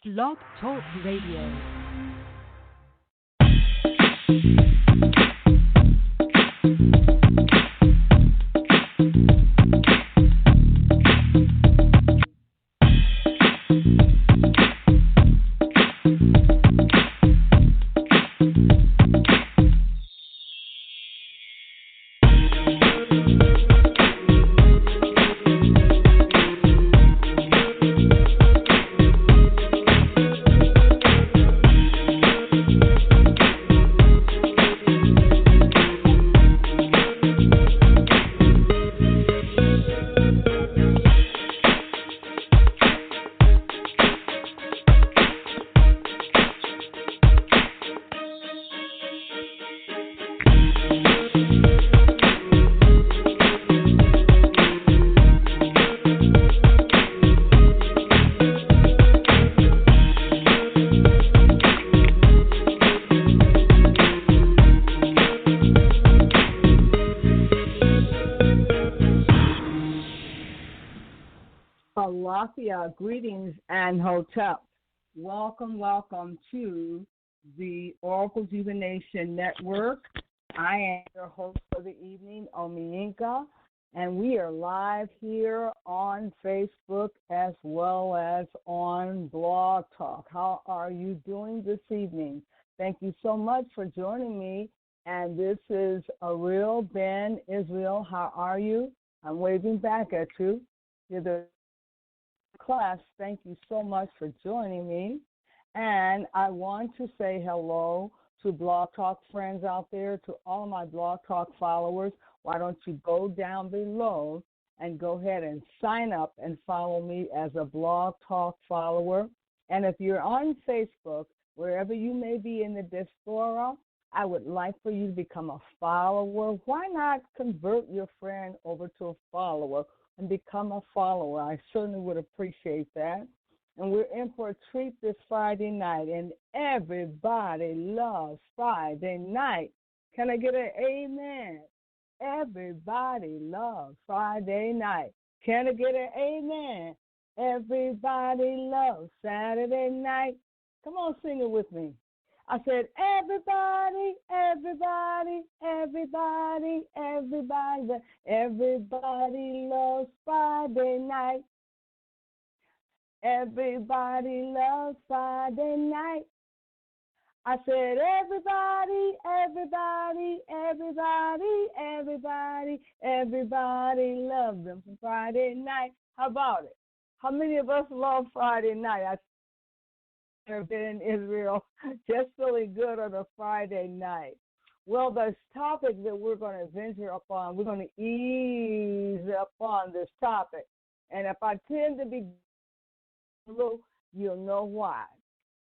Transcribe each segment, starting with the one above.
Blog Talk Radio. Greetings and hotel. Welcome to the Oracle Divination Network. I am your host for the evening, Omiinka, and we are live here on Facebook as well as on Blog Talk. How are you doing this evening? Thank you so much for joining me. And this is Ariel Ben Israel. How are you? I'm waving back at you. You're the class, thank you so much for joining me. And I want to say hello to Blog Talk friends out there, to all of my Blog Talk followers. Why don't you go down below and go ahead and sign up and follow me as a Blog Talk follower. And if you're on Facebook, wherever you may be in the diaspora, I would like for you to become a follower. Why not convert your friend over to a follower and become a follower? I certainly would appreciate that. And we're in for a treat this Friday night, and everybody loves Friday night. Can I get an amen? Everybody loves Friday night. Can I get an amen? Everybody loves Saturday night. Come on, sing it with me. I said, everybody loves Friday night. Everybody loves Friday night. I said, everybody loves them for Friday night. How about it? How many of us love Friday night? I've been in Israel, just feeling good on a Friday night. Well, the topic that we're going to venture upon, we're going to ease upon this topic. And if I tend to be low, you'll know why.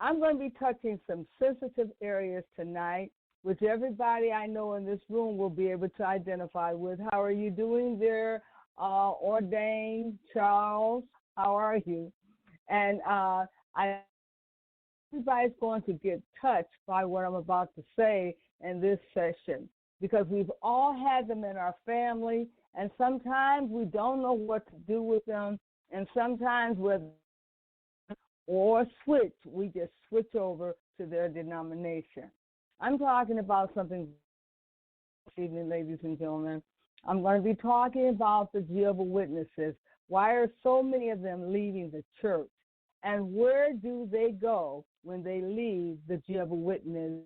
I'm going to be touching some sensitive areas tonight, which everybody I know in this room will be able to identify with. How are you doing there, Ordained Charles? How are you? And everybody's going to get touched by what I'm about to say in this session, because we've all had them in our family, and sometimes we don't know what to do with them, and sometimes we just switch over to their denomination. I'm talking about something this evening, ladies and gentlemen. I'm going to be talking about the Jehovah's Witnesses. Why are so many of them leaving the church? And where do they go when they leave the Jehovah's Witness?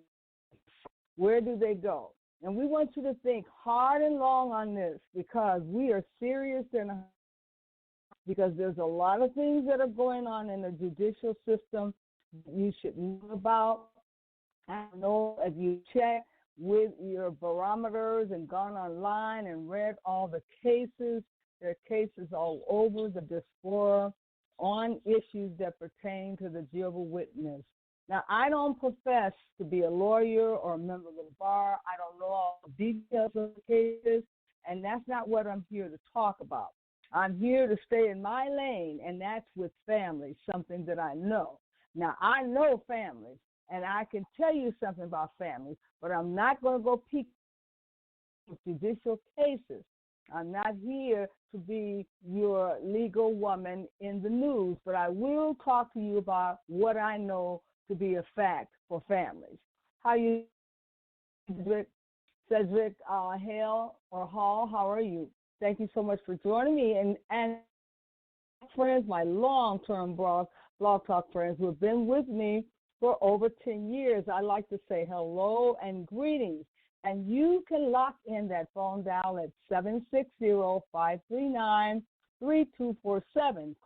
Where do they go? And we want you to think hard and long on this, because we are serious because there's a lot of things that are going on in the judicial system you should know about. I know if you check with your barometers and gone online and read all the cases, there are cases all over the diaspora on issues that pertain to the Jehovah's Witness. Now, I don't profess to be a lawyer or a member of the bar. I don't know all the details of the cases, and that's not what I'm here to talk about. I'm here to stay in my lane, and that's with families, something that I know. Now, I know families, and I can tell you something about families, but I'm not going to go peek with judicial cases. I'm not here to be your legal woman in the news, but I will talk to you about what I know to be a fact for families. How you, Cedric Hale or Hall, how are you? Thank you so much for joining me. And friends, my long-term blog talk friends who have been with me for over 10 years, I like to say hello and greetings. And you can lock in that phone dial at 760-539-3247.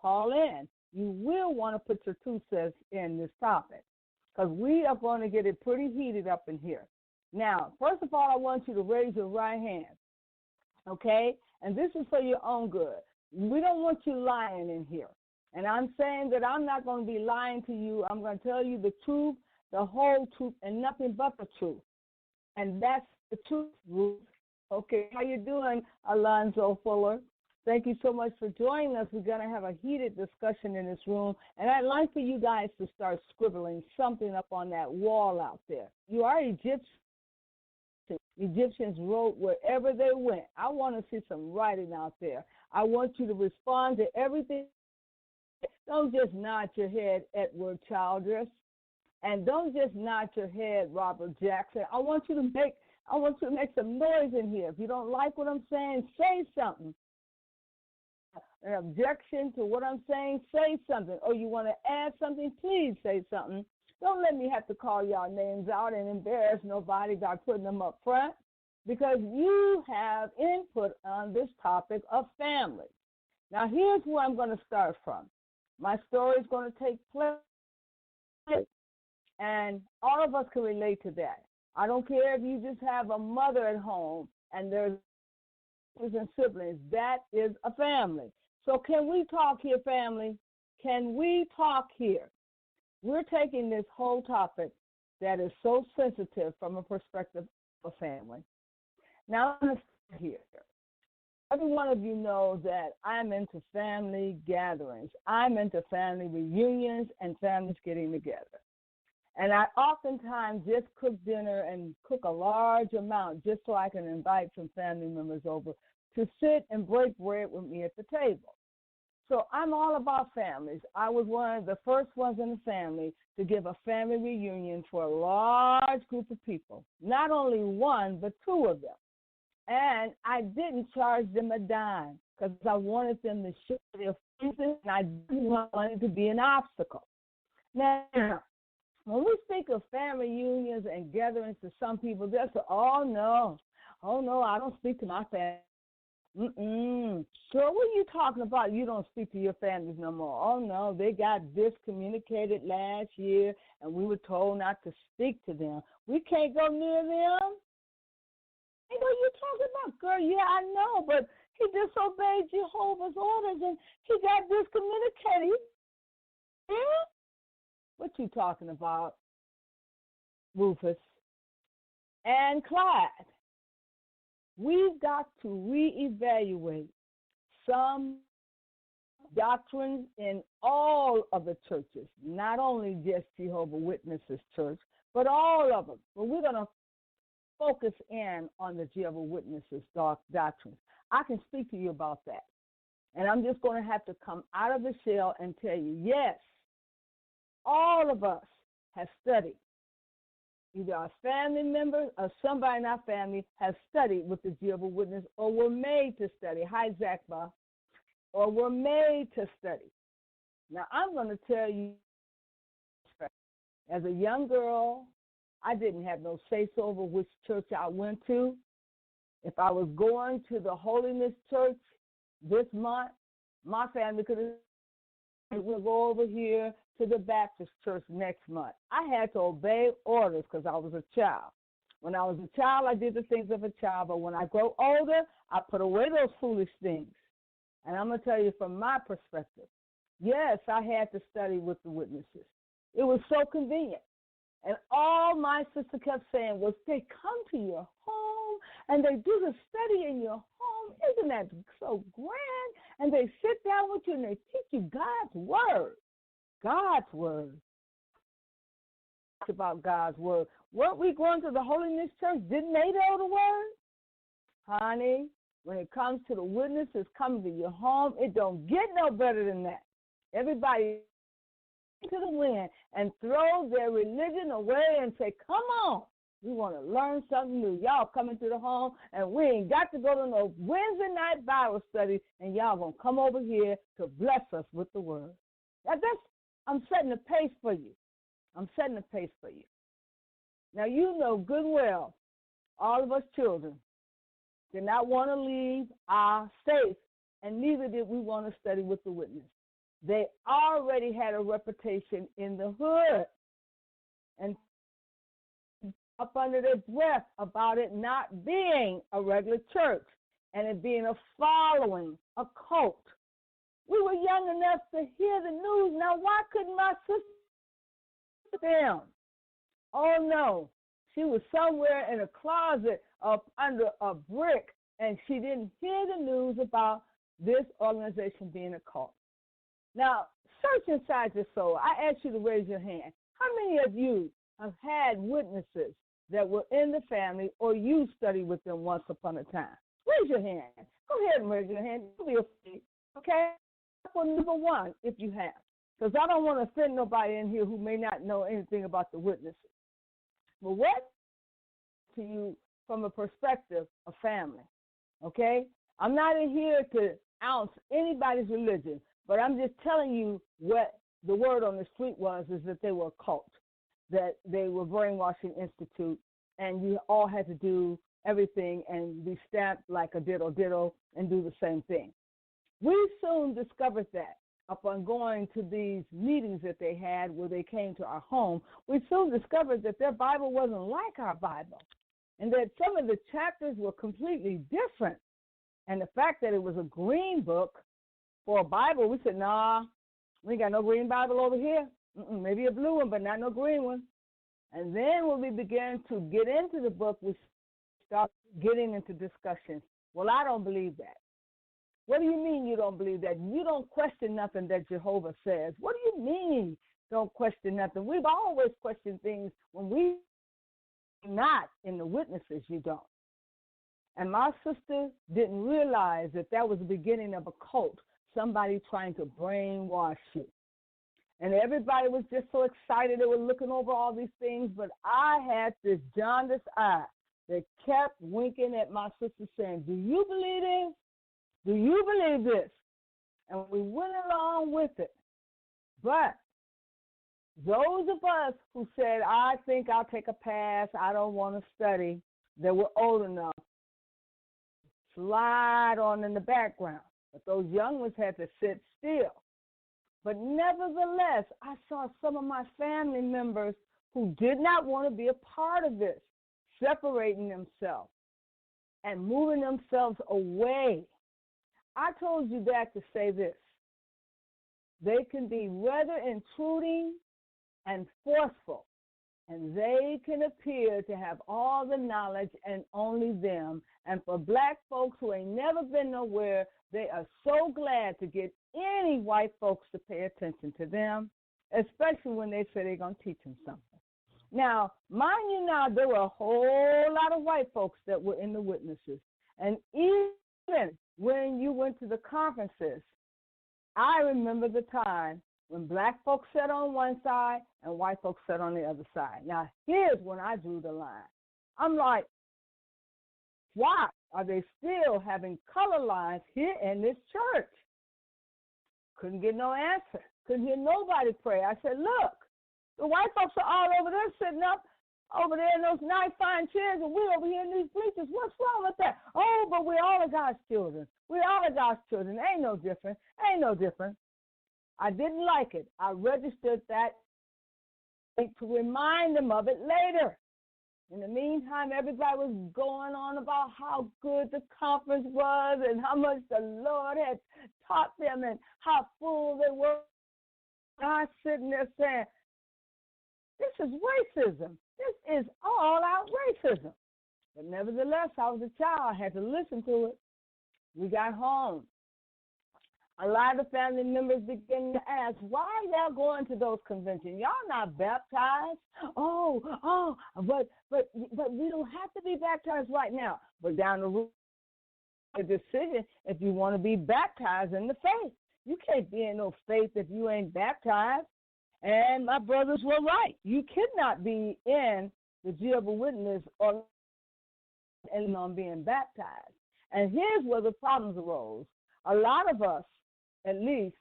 Call in. You will want to put your 2 cents in this topic because we are going to get it pretty heated up in here. Now, first of all, I want you to raise your right hand, okay? And this is for your own good. We don't want you lying in here. And I'm saying that I'm not going to be lying to you. I'm going to tell you the truth, the whole truth, and nothing but the truth. And that's the truth, Ruth. Okay, how you doing, Alonzo Fuller? Thank you so much for joining us. We're going to have a heated discussion in this room, and I'd like for you guys to start scribbling something up on that wall out there. You are Egyptians. Egyptians wrote wherever they went. I want to see some writing out there. I want you to respond to everything. Don't just nod your head, Edward Childress. And don't just nod your head, Robert Jackson. I want you to make some noise in here. If you don't like what I'm saying, say something. An objection to what I'm saying, say something. Or you want to add something, please say something. Don't let me have to call y'all names out and embarrass nobody by putting them up front, because you have input on this topic of family. Now, here's where I'm going to start from. My story is going to take place, and all of us can relate to that. I don't care if you just have a mother at home and there's and siblings. That is a family. So can we talk here, family? Can we talk here? We're taking this whole topic that is so sensitive from a perspective of family. Now, I'm going to start here. Every one of you know that I'm into family gatherings. I'm into family reunions and families getting together. And I oftentimes just cook dinner and cook a large amount just so I can invite some family members over to sit and break bread with me at the table. So I'm all about families. I was one of the first ones in the family to give a family reunion for a large group of people, not only one, but 2 of them. And I didn't charge them a dime because I wanted them to share their faces, and I didn't want it to be an obstacle. Now, when we speak of family reunions and gatherings, to some people, they'll say, oh, no, I don't speak to my family. Girl, what are you talking about? You don't speak to your families no more. Oh, no, they got discommunicated last year, and we were told not to speak to them. We can't go near them. You know what you're talking about, girl. Yeah, I know, but he disobeyed Jehovah's orders, and he got discommunicated. Yeah? What you talking about, Rufus and Clyde? We've got to reevaluate some doctrines in all of the churches, not only just Jehovah's Witnesses Church, but all of them. But we're going to focus in on the Jehovah's Witnesses doctrines. I can speak to you about that. And I'm just going to have to come out of the shell and tell you, yes, all of us have studied. Either our family members or somebody in our family has studied with the Jehovah's Witnesses or were made to study. Hi, Zachba. Or were made to study. Now, I'm going to tell you, as a young girl, I didn't have no say-so over which church I went to. If I was going to the Holiness Church this month, my family could have, we'll go over here to the Baptist Church next month. I had to obey orders because I was a child. When I was a child, I did the things of a child, but when I grow older, I put away those foolish things. And I'm going to tell you from my perspective, yes, I had to study with the witnesses. It was so convenient. And all my sister kept saying was, they come to your home and they do the study in your home. Isn't that so grand? And they sit down with you and they teach you God's word. God's word. About God's word. Weren't we going to the Holiness Church? Didn't they know the word? Honey, when it comes to the witnesses coming to your home, it don't get no better than that. Everybody to the wind and throw their religion away and say, come on, we want to learn something new. Y'all coming to the home, and we ain't got to go to no Wednesday night Bible study, and y'all going to come over here to bless us with the word. I'm setting the pace for you. I'm setting the pace for you. Now, you know good and well, all of us children did not want to leave our faith, and neither did we want to study with the witness. They already had a reputation in the hood and up under their breath about it not being a regular church and it being a following, a cult. We were young enough to hear the news. Now, why couldn't my sister them? Oh, no. She was somewhere in a closet up under a brick, and she didn't hear the news about this organization being a cult. Now, search inside your soul. I ask you to raise your hand. How many of you have had witnesses that were in the family or you studied with them once upon a time? Raise your hand. Go ahead and raise your hand. Don't be afraid, okay? For number one, if you have. Because I don't want to offend nobody in here who may not know anything about the witnesses. But what to you from a perspective of family, okay? I'm not in here to ounce anybody's religion. But I'm just telling you what the word on the street was, is that they were a cult, that they were brainwashing institute, and you all had to do everything and be stamped like a ditto and do the same thing. We soon discovered that upon going to these meetings that they had where they came to our home. We soon discovered that their Bible wasn't like our Bible and that some of the chapters were completely different. And the fact that it was a green book for a Bible, we said, nah, we ain't got no green Bible over here. Maybe a blue one, but not no green one. And then when we began to get into the book, we started getting into discussions. Well, I don't believe that. What do you mean you don't believe that? You don't question nothing that Jehovah says. What do you mean don't question nothing? We've always questioned things when we not in the witnesses, you don't. And my sister didn't realize that that was the beginning of a cult. Somebody trying to brainwash you. And everybody was just so excited. They were looking over all these things, but I had this jaundiced eye that kept winking at my sister saying, do you believe this? Do you believe this? And we went along with it. But those of us who said, I think I'll take a pass, I don't want to study, that were old enough, slide on in the background. But those young ones had to sit still. But nevertheless, I saw some of my family members who did not want to be a part of this, separating themselves and moving themselves away. I told you that to say this. They can be rather intruding and forceful, and they can appear to have all the knowledge and only them. And for black folks who ain't never been nowhere, they are so glad to get any white folks to pay attention to them, especially when they say they're going to teach them something. Now, mind you now, there were a whole lot of white folks that were in the witnesses. And even when you went to the conferences, I remember the time when black folks sat on one side and white folks sat on the other side. Now, here's when I drew the line. I'm like, why are they still having color lines here in this church? Couldn't get no answer. Couldn't hear nobody pray. I said, look, the white folks are all over there sitting up over there in those nice fine chairs, and we're over here in these bleachers. What's wrong with that? Oh, but we're all of God's children. We're all of God's children. Ain't no different. Ain't no different. I didn't like it. I registered that to remind them of it later. In the meantime, everybody was going on about how good the conference was and how much the Lord had taught them and how full they were. I was sitting there saying, this is racism. This is all-out racism. But nevertheless, I was a child. I had to listen to it. We got home. A lot of family members began to ask, why are y'all going to those conventions? Y'all not baptized? But we don't have to be baptized right now. But down the road, a decision if you want to be baptized in the faith. You can't be in no faith if you ain't baptized. And my brothers were right. You cannot be in the Jehovah's Witness or on being baptized. And here's where the problems arose. A lot of us, at least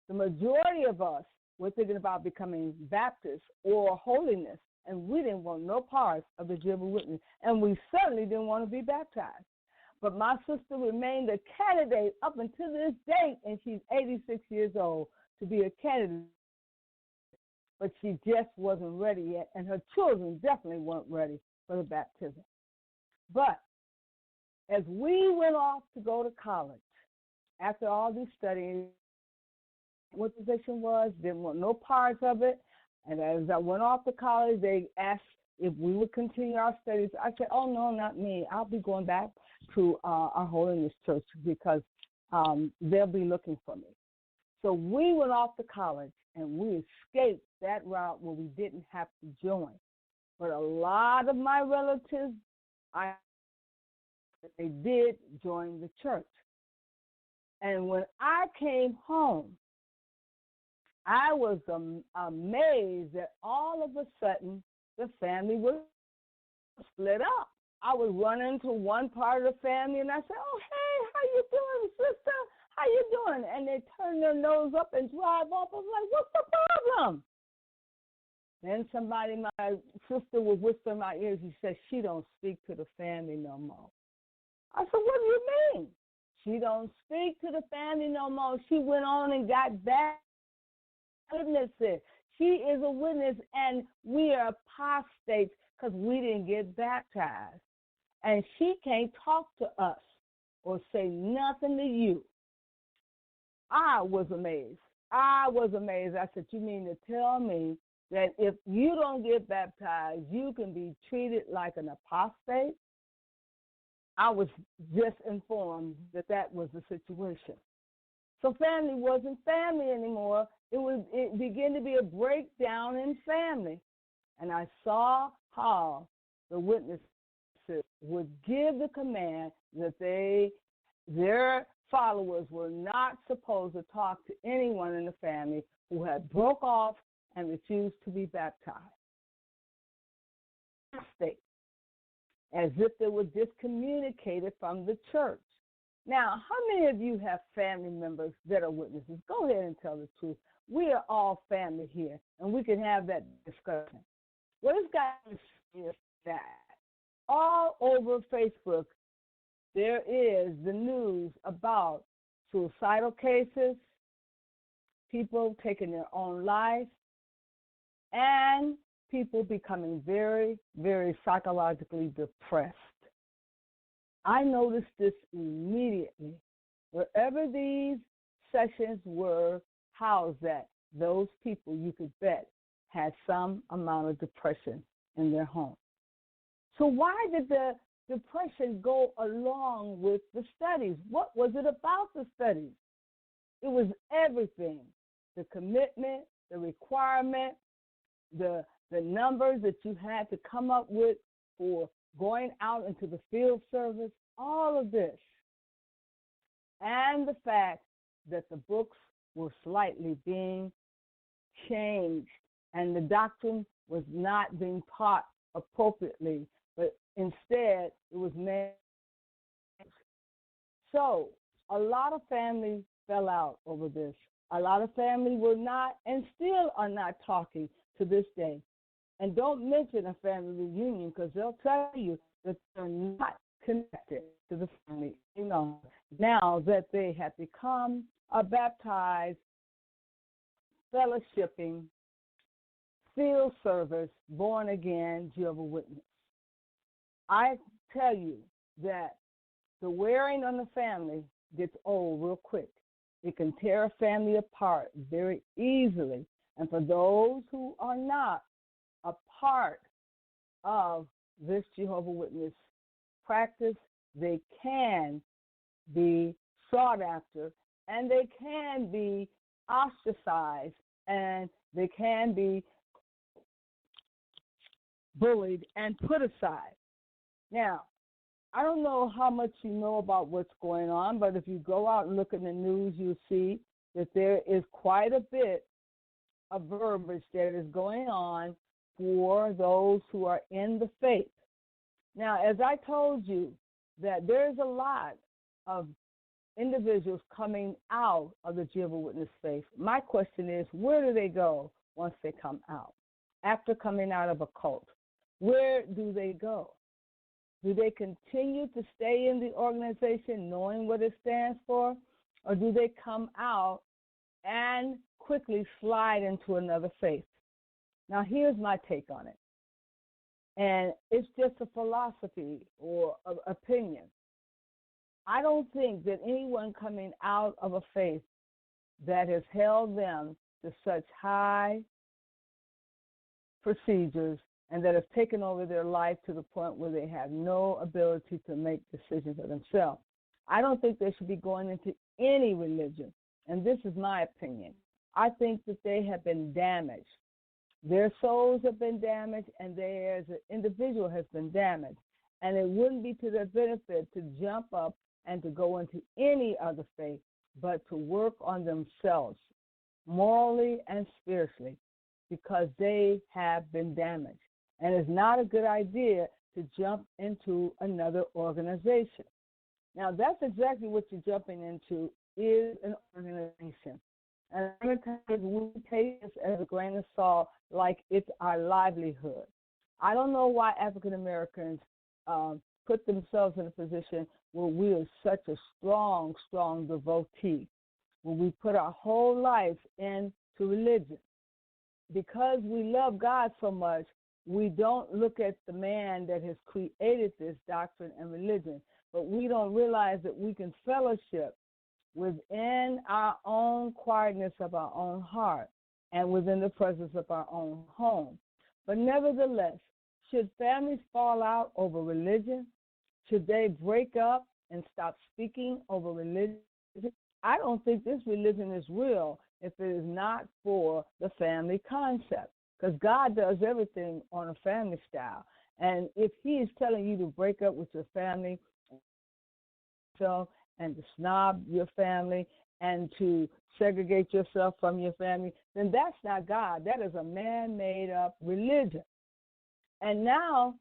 the majority of us, were thinking about becoming Baptists or holiness, and we didn't want no parts of the Jehovah's Witness, and we certainly didn't want to be baptized. But my sister remained a candidate up until this date, and she's 86 years old, to be a candidate. But she just wasn't ready yet, and her children definitely weren't ready for the baptism. But as we went off to go to college, after all these studies, what the position was, didn't want no parts of it. And as I went off to college, they asked if we would continue our studies. I said, oh, no, not me. I'll be going back to our holiness church because they'll be looking for me. So we went off to college, and we escaped that route where we didn't have to join. But a lot of my relatives, they did join the church. And when I came home, I was amazed that all of a sudden the family was split up. I was running to one part of the family, and I said, oh, hey, how you doing, sister? How you doing? And they turn their nose up and drive off. I was like, what's the problem? Then my sister was whisper in my ears. She said, she don't speak to the family no more. I said, what do you mean? She don't speak to the family no more. She went on and got back. Witnesses. She is a witness, and we are apostates because we didn't get baptized. And she can't talk to us or say nothing to you. I was amazed. I said, you mean to tell me that if you don't get baptized, you can be treated like an apostate? I was just informed that that was the situation. So family wasn't family anymore. It began to be a breakdown in family. And I saw how the witnesses would give the command that their followers were not supposed to talk to anyone in the family who had broke off and refused to be baptized. As if they were discommunicated from the church. Now, how many of you have family members that are witnesses? Go ahead and tell the truth. We are all family here, and we can have that discussion. What has got to see is that all over Facebook, there is the news about suicidal cases, people taking their own life, and people becoming very, very psychologically depressed. I noticed this immediately. Wherever these sessions were housed at, those people, you could bet, had some amount of depression in their home. So why did the depression go along with the studies? What was it about the studies? It was everything. The commitment, the requirement, the numbers that you had to come up with for going out into the field service, all of this. And the fact that the books were slightly being changed and the doctrine was not being taught appropriately, but instead it was made. So a lot of families fell out over this. A lot of families were not and still are not talking to this day. And don't mention a family reunion because they'll tell you that they're not connected to the family, now that they have become a baptized, fellowshipping, field service, born again Jehovah's Witness. I tell you that the wearing on the family gets old real quick. It can tear a family apart very easily. And for those who are not a part of this Jehovah's Witness practice, they can be sought after and they can be ostracized and they can be bullied and put aside. Now, I don't know how much you know about what's going on, but if you go out and look in the news, you'll see that there is quite a bit of verbiage that is going on for those who are in the faith. Now, as I told you, that there's a lot of individuals coming out of the Jehovah's Witness faith. My question is, where do they go once they come out? After coming out of a cult, where do they go? Do they continue to stay in the organization knowing what it stands for, or do they come out and quickly slide into another faith? Now, here's my take on it. And it's just a philosophy or an opinion. I don't think that anyone coming out of a faith that has held them to such high procedures and that has taken over their life to the point where they have no ability to make decisions for themselves. I don't think they should be going into any religion, and this is my opinion. I think that they have been damaged. Their souls have been damaged, and they as an individual has been damaged. And it wouldn't be to their benefit to jump up and to go into any other faith, but to work on themselves morally and spiritually, because they have been damaged. And it's not a good idea to jump into another organization. Now, that's exactly what you're jumping into, is an organization. And sometimes we take this as a grain of salt like it's our livelihood. I don't know why African Americans put themselves in a position where we are such a strong devotee, when we put our whole life into religion. Because we love God so much, we don't look at the man that has created this doctrine and religion, but we don't realize that we can fellowship within our own quietness of our own heart and within the presence of our own home. But nevertheless, should families fall out over religion? Should they break up and stop speaking over religion? I don't think this religion is real if it is not for the family concept, because God does everything on a family style. And if he is telling you to break up with your family and to snob your family and to segregate yourself from your family, then that's not God. That is a man-made up religion. And now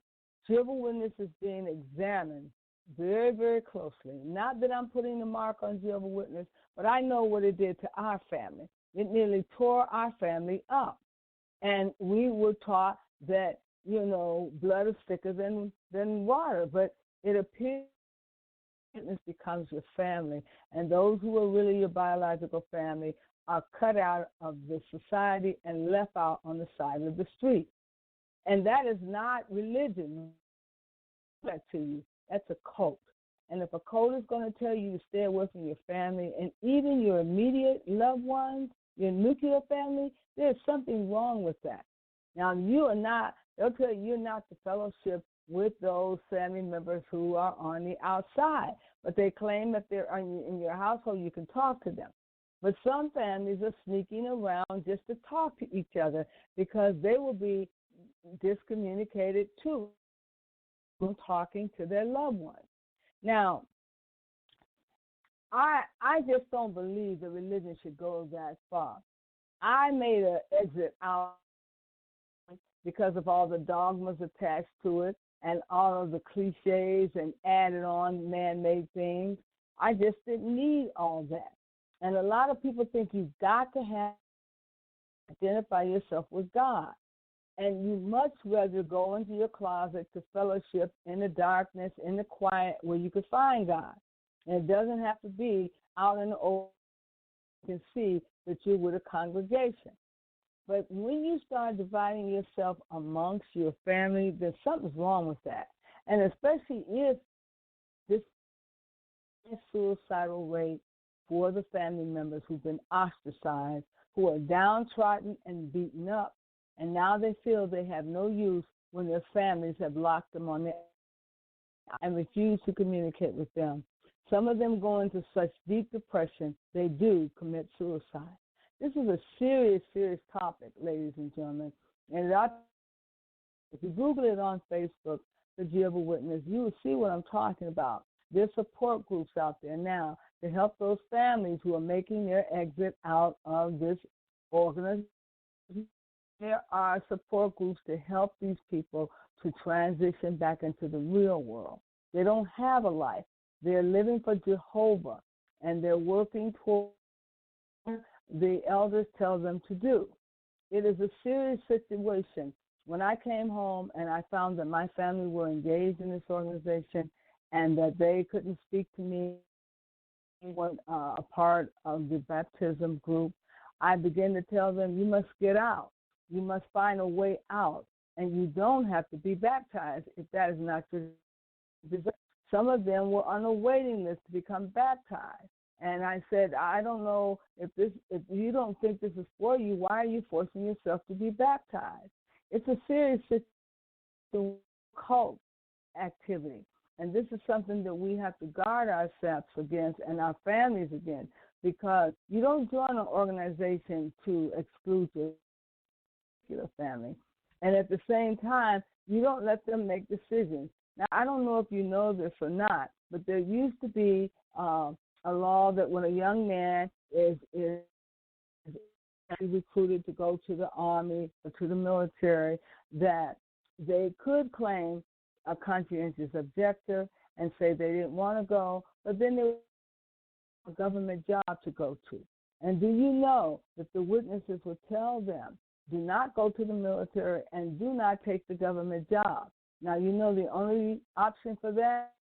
Jehovah's Witness is being examined very, very closely. Not that I'm putting the mark on Jehovah's Witness, but I know what it did to our family. It nearly tore our family up. And we were taught that, blood is thicker than water, but it appears witness becomes your family, and those who are really your biological family are cut out of the society and left out on the side of the street. And that is not religion. That to you, that's a cult. And if a cult is going to tell you to stay away from your family and even your immediate loved ones, your nuclear family, there's something wrong with that. Now, they'll tell you you're not to fellowship with those family members who are on the outside, but they claim that they're in your household, you can talk to them. But some families are sneaking around just to talk to each other because they will be discommunicated too from talking to their loved ones. Now, I just don't believe the religion should go that far. I made an exit out because of all the dogmas attached to it and all of the cliches and added on man-made things. I just didn't need all that. And a lot of people think you've got to identify yourself with God. And you much rather go into your closet to fellowship in the darkness, in the quiet, where you can find God. And it doesn't have to be out in the open. You can see that you're with a congregation. But when you start dividing yourself amongst your family, then something's wrong with that. And especially if this suicidal rate for the family members who've been ostracized, who are downtrodden and beaten up, and now they feel they have no use when their families have locked them on their and refuse to communicate with them. Some of them go into such deep depression, they do commit suicide. This is a serious, serious topic, ladies and gentlemen. And if you Google it on Facebook, the Jehovah's Witness, you will see what I'm talking about. There's support groups out there now to help those families who are making their exit out of this organization. There are support groups to help these people to transition back into the real world. They don't have a life. They're living for Jehovah, and they're working toward the elders tell them to do. It is a serious situation. When I came home and I found that my family were engaged in this organization and that they couldn't speak to me, weren't a part of the baptism group, I began to tell them, you must get out. You must find a way out. And you don't have to be baptized if that is not your desire. Some of them were on a waiting list to become baptized. And I said, I don't know if you don't think this is for you, why are you forcing yourself to be baptized? It's a serious cult activity. And this is something that we have to guard ourselves against and our families against, because you don't join an organization to exclude your family. And at the same time, you don't let them make decisions. Now, I don't know if you know this or not, but there used to be a law that when a young man is recruited to go to the army or to the military, that they could claim a conscientious objector and say they didn't want to go, but then there was a government job to go to. And do you know that the witnesses would tell them, do not go to the military and do not take the government job? Now, you know the only option for that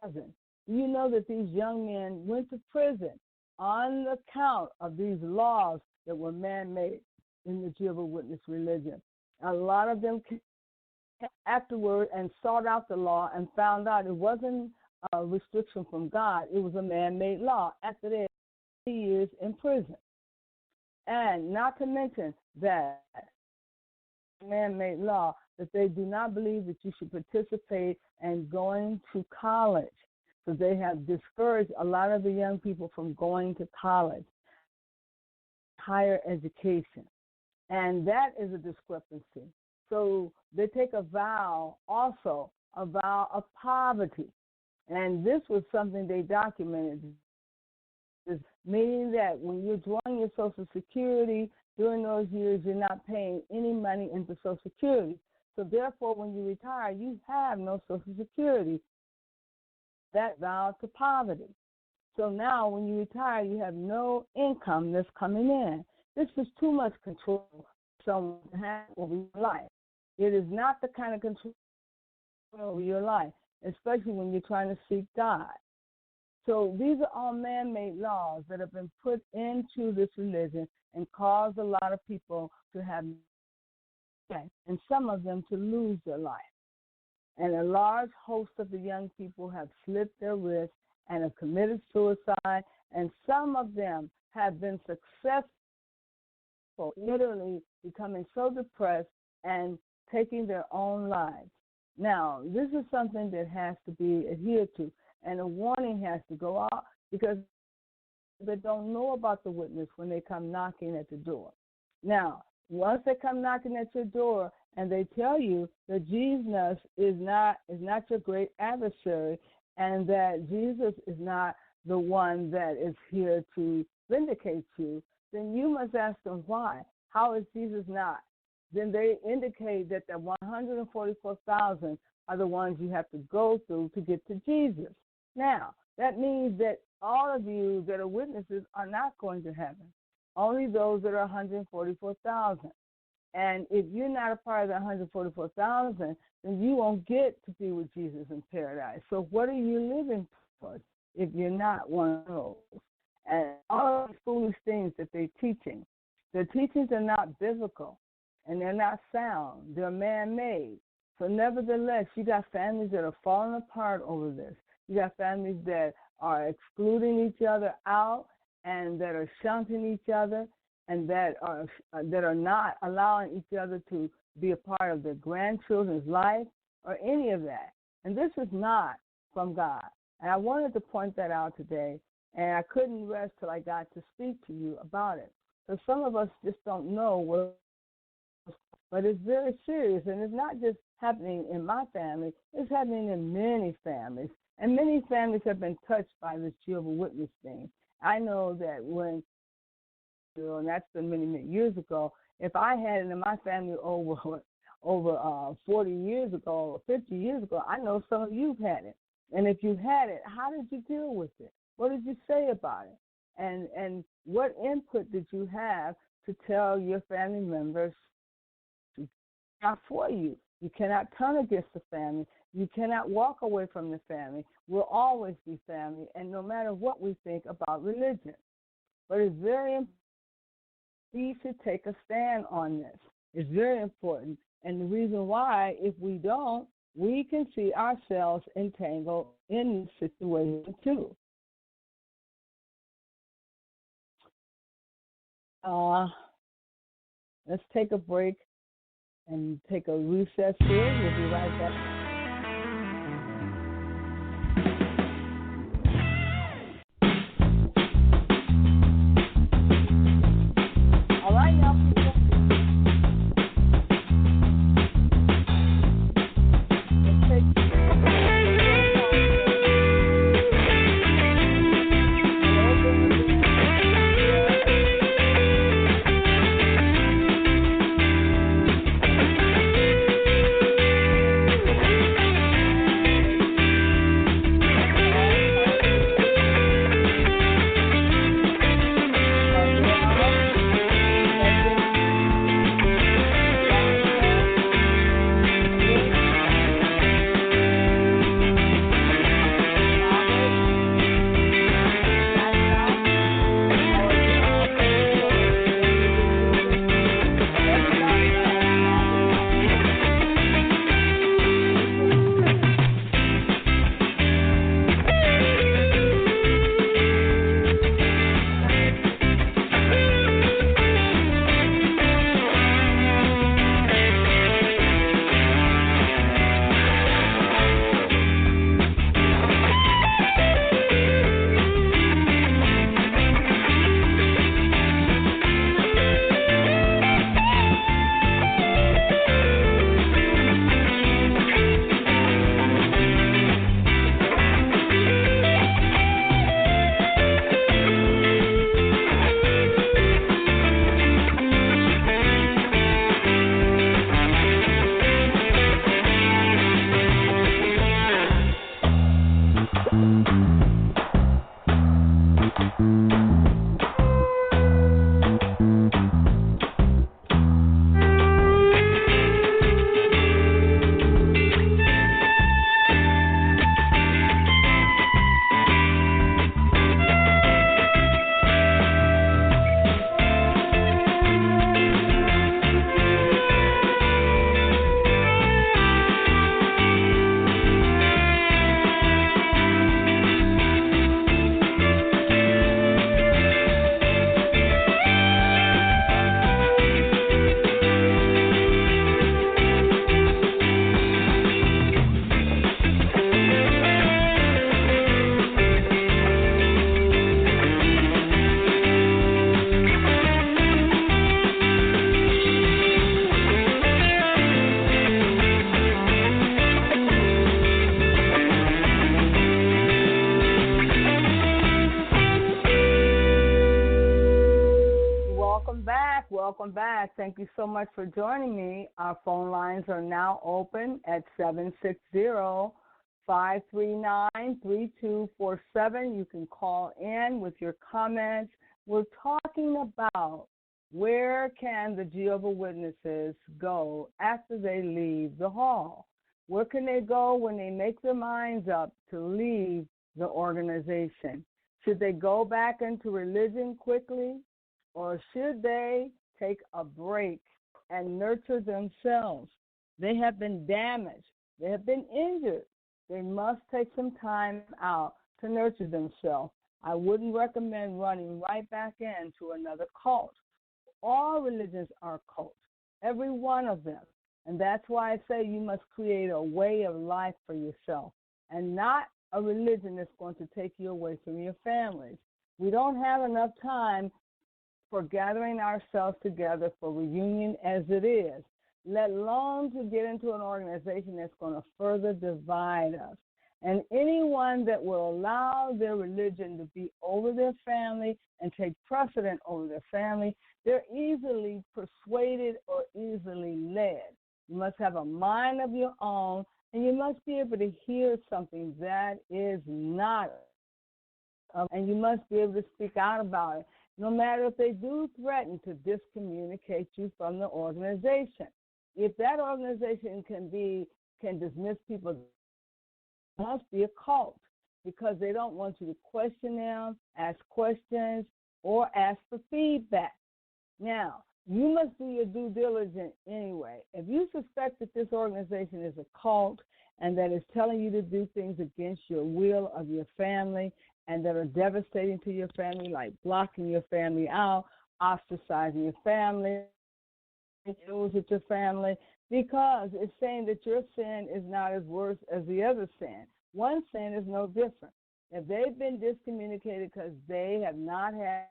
isn't. Do you know that these young men went to prison on account of these laws that were man-made in the Jehovah's Witness religion? A lot of them came afterward and sought out the law and found out it wasn't a restriction from God. It was a man-made law after they had 3 years in prison. And not to mention that man-made law, that they do not believe that you should participate in going to college. So they have discouraged a lot of the young people from going to college, higher education. And that is a discrepancy. So they take a vow, also a vow of poverty. And this was something they documented, meaning that when you're drawing your Social Security, during those years, you're not paying any money into Social Security. So therefore, when you retire, you have no Social Security. That vow to poverty. So now when you retire, you have no income that's coming in. This is too much control someone has over your life. It is not the kind of control over your life, especially when you're trying to seek God. So these are all man-made laws that have been put into this religion and caused a lot of people to have, and some of them to lose their life. And a large host of the young people have slit their wrists and have committed suicide, and some of them have been successful, literally becoming so depressed and taking their own lives. Now, this is something that has to be adhered to, and a warning has to go out, because they don't know about the witness when they come knocking at the door. Now, once they come knocking at your door and they tell you that Jesus is not your great adversary, and that Jesus is not the one that is here to vindicate you, then you must ask them why. How is Jesus not? Then they indicate that the 144,000 are the ones you have to go through to get to Jesus. Now, that means that all of you that are witnesses are not going to heaven. Only those that are 144,000. And if you're not a part of the 144,000, then you won't get to be with Jesus in paradise. So what are you living for if you're not one of those? And all of these foolish things that they're teaching, their teachings are not biblical, and they're not sound. They're man-made. So nevertheless, you got families that are falling apart over this. You got families that are excluding each other out and that are shunting each other, and that are not allowing each other to be a part of their grandchildren's life or any of that. And this is not from God. And I wanted to point that out today, and I couldn't rest till I got to speak to you about it. So some of us just don't know what But it's very serious, and it's not just happening in my family. It's happening in many families, and many families have been touched by this Jehovah's Witness thing. I know that when, and that's been many, many years ago, if I had it in my family over 40 years ago or 50 years ago, I know some of you've had it. And if you had it, how did you deal with it? What did you say about it? And what input did you have to tell your family members not for you? You cannot turn against the family. You cannot walk away from the family. We'll always be family, and no matter what we think about religion. But it's very important. We should take a stand on this. It's very important. And the reason why, if we don't, we can see ourselves entangled in this situation too. Let's take a break and take a recess here. We'll be right back. Welcome back. Thank you so much for joining me. Our phone lines are now open at 760-539-3247. You can call in with your comments. We're talking about where can the Jehovah's Witnesses go after they leave the hall? Where can they go when they make their minds up to leave the organization? Should they go back into religion quickly, or should they take a break and nurture themselves? They have been damaged. They have been injured. They must take some time out to nurture themselves. I wouldn't recommend running right back into another cult. All religions are cults, every one of them. And that's why I say you must create a way of life for yourself and not a religion that's going to take you away from your families. We don't have enough time for gathering ourselves together for reunion as it is. let alone to get into an organization that's going to further divide us. And anyone that will allow their religion to be over their family and take precedent over their family, they're easily persuaded or easily led. You must have a mind of your own, and you must be able to hear something that is not, and you must be able to speak out about it, no matter if they do threaten to discommunicate you from the organization. If that organization can dismiss people, it must be a cult, because they don't want you to question them, ask questions, or ask for feedback. Now, you must do your due diligence anyway. If you suspect that this organization is a cult and that it's telling you to do things against your will of your family and that are devastating to your family, like blocking your family out, ostracizing your family, deals with your family, because it's saying that your sin is not as worse as the other sin. One sin is no different. If they've been discommunicated because they have not had,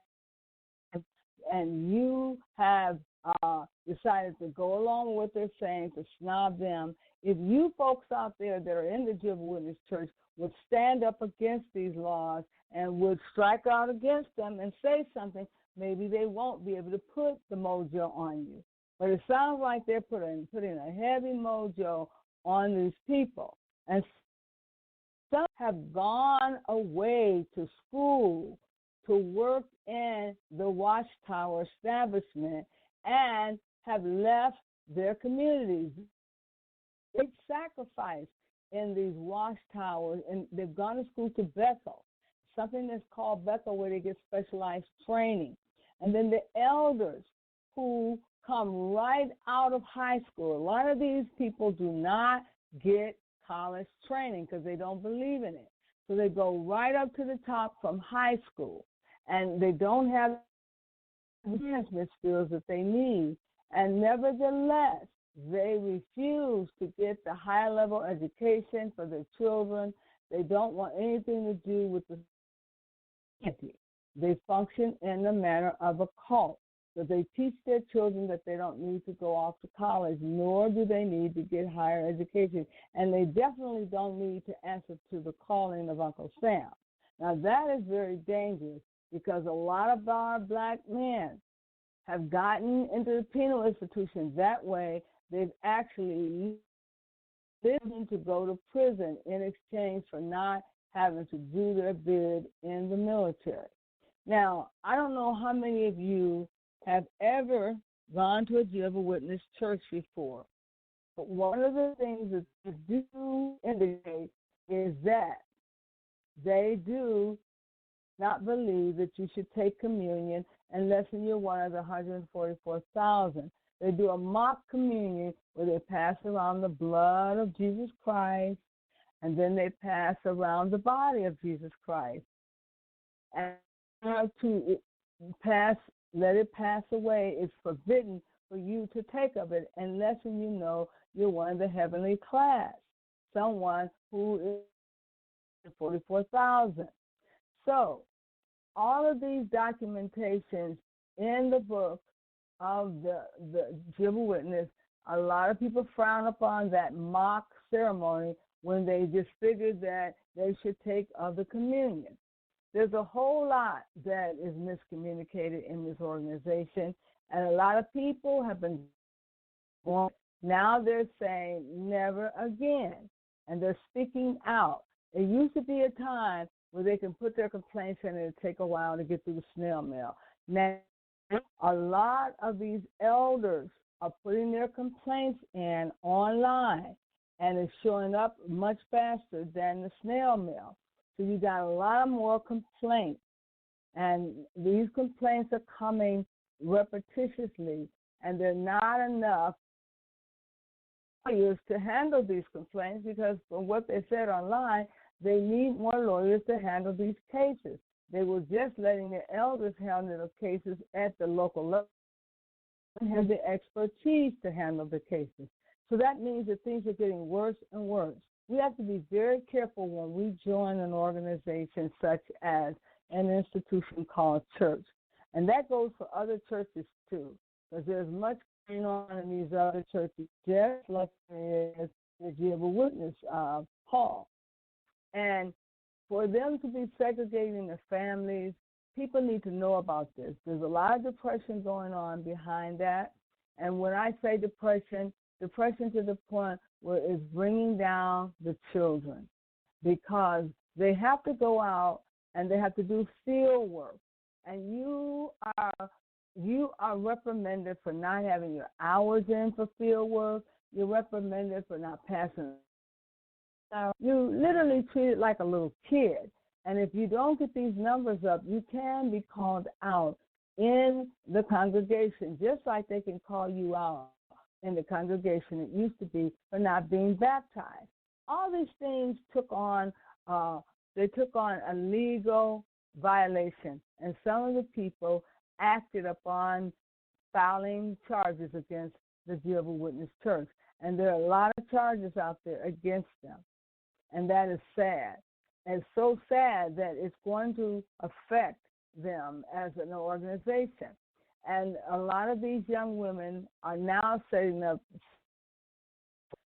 and you have decided to go along with what they're saying, to snob them, if you folks out there that are in the Jehovah's Witness Church would stand up against these laws and would strike out against them and say something, maybe they won't be able to put the mojo on you. But it sounds like they're putting a heavy mojo on these people. And some have gone away to school to work in the Watchtower establishment and have left their communities. They sacrificed in these watchtowers, and they've gone to school to Bethel, something that's called Bethel, where they get specialized training. And then the elders who come right out of high school. A lot of these people do not get college training because they don't believe in it. So they go right up to the top from high school, and they don't have the management skills that they need. And nevertheless, they refuse to get the high-level education for their children. They don't want anything to do with the society. They function in the manner of a cult. So they teach their children that they don't need to go off to college, nor do they need to get higher education. And they definitely don't need to answer to the calling of Uncle Sam. Now, that is very dangerous, because a lot of our black men have gotten into the penal institution that way. They've actually lived to go to prison in exchange for not having to do their bid in the military. Now, I don't know how many of you have ever gone to a Jehovah's Witness church before, but one of the things that they do indicate is that they do not believe that you should take communion unless you're one of the 144,000. They do a mock communion where they pass around the blood of Jesus Christ, and then they pass around the body of Jesus Christ. And to let it pass away is forbidden for you to take of it unless you know you're one of the heavenly class, someone who is 44,000. So all of these documentations in the book of the Jehovah's Witness, a lot of people frown upon that mock ceremony when they just figured that they should take of the communion. There's a whole lot that is miscommunicated in this organization, and a lot of people have been going. Now they're saying never again, and they're speaking out. It used to be a time where they can put their complaints in and it'd take a while to get through the snail mail. Now, a lot of these elders are putting their complaints in online, and it's showing up much faster than the snail mail. So you got a lot of more complaints, and these complaints are coming repetitiously, and they're not enough lawyers to handle these complaints, because from what they said online, they need more lawyers to handle these cases. They were just letting the elders handle the cases at the local level and have the expertise to handle the cases. So that means that things are getting worse and worse. We have to be very careful when we join an organization such as an institution called church. And that goes for other churches too, because there's much going on in these other churches, just like there is the Jehovah's Witness hall. And for them to be segregating the families, people need to know about this. There's a lot of depression going on behind that. And when I say depression to the point where it's bringing down the children, because they have to go out and they have to do field work. And you are reprimanded for not having your hours in for field work. You're reprimanded for not passing. You literally treated like a little kid. And if you don't get these numbers up, you can be called out in the congregation, just like they can call you out in the congregation. It used to be for not being baptized. All these things took on a legal violation, and some of the people acted upon filing charges against the Jehovah's Witness Church. And there are a lot of charges out there against them, and that is sad. It's so sad that it's going to affect them as an organization. And a lot of these young women are now setting up.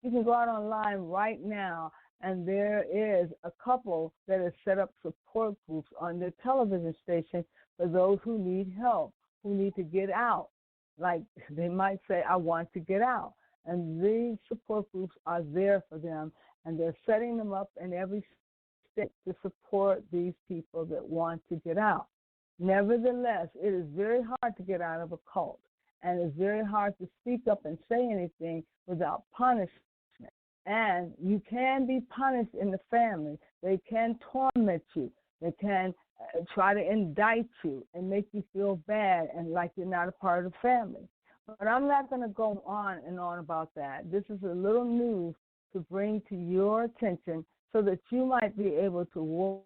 You can go out online right now, and there is a couple that has set up support groups on their television station for those who need help, who need to get out. Like they might say, I want to get out. And these support groups are there for them, and they're setting them up in every state to support these people that want to get out. Nevertheless, it is very hard to get out of a cult, and it's very hard to speak up and say anything without punishment. And you can be punished in the family. They can torment you. They can try to indict you and make you feel bad and like you're not a part of the family. But I'm not going to go on and on about that. This is a little news to bring to your attention so that you might be able to work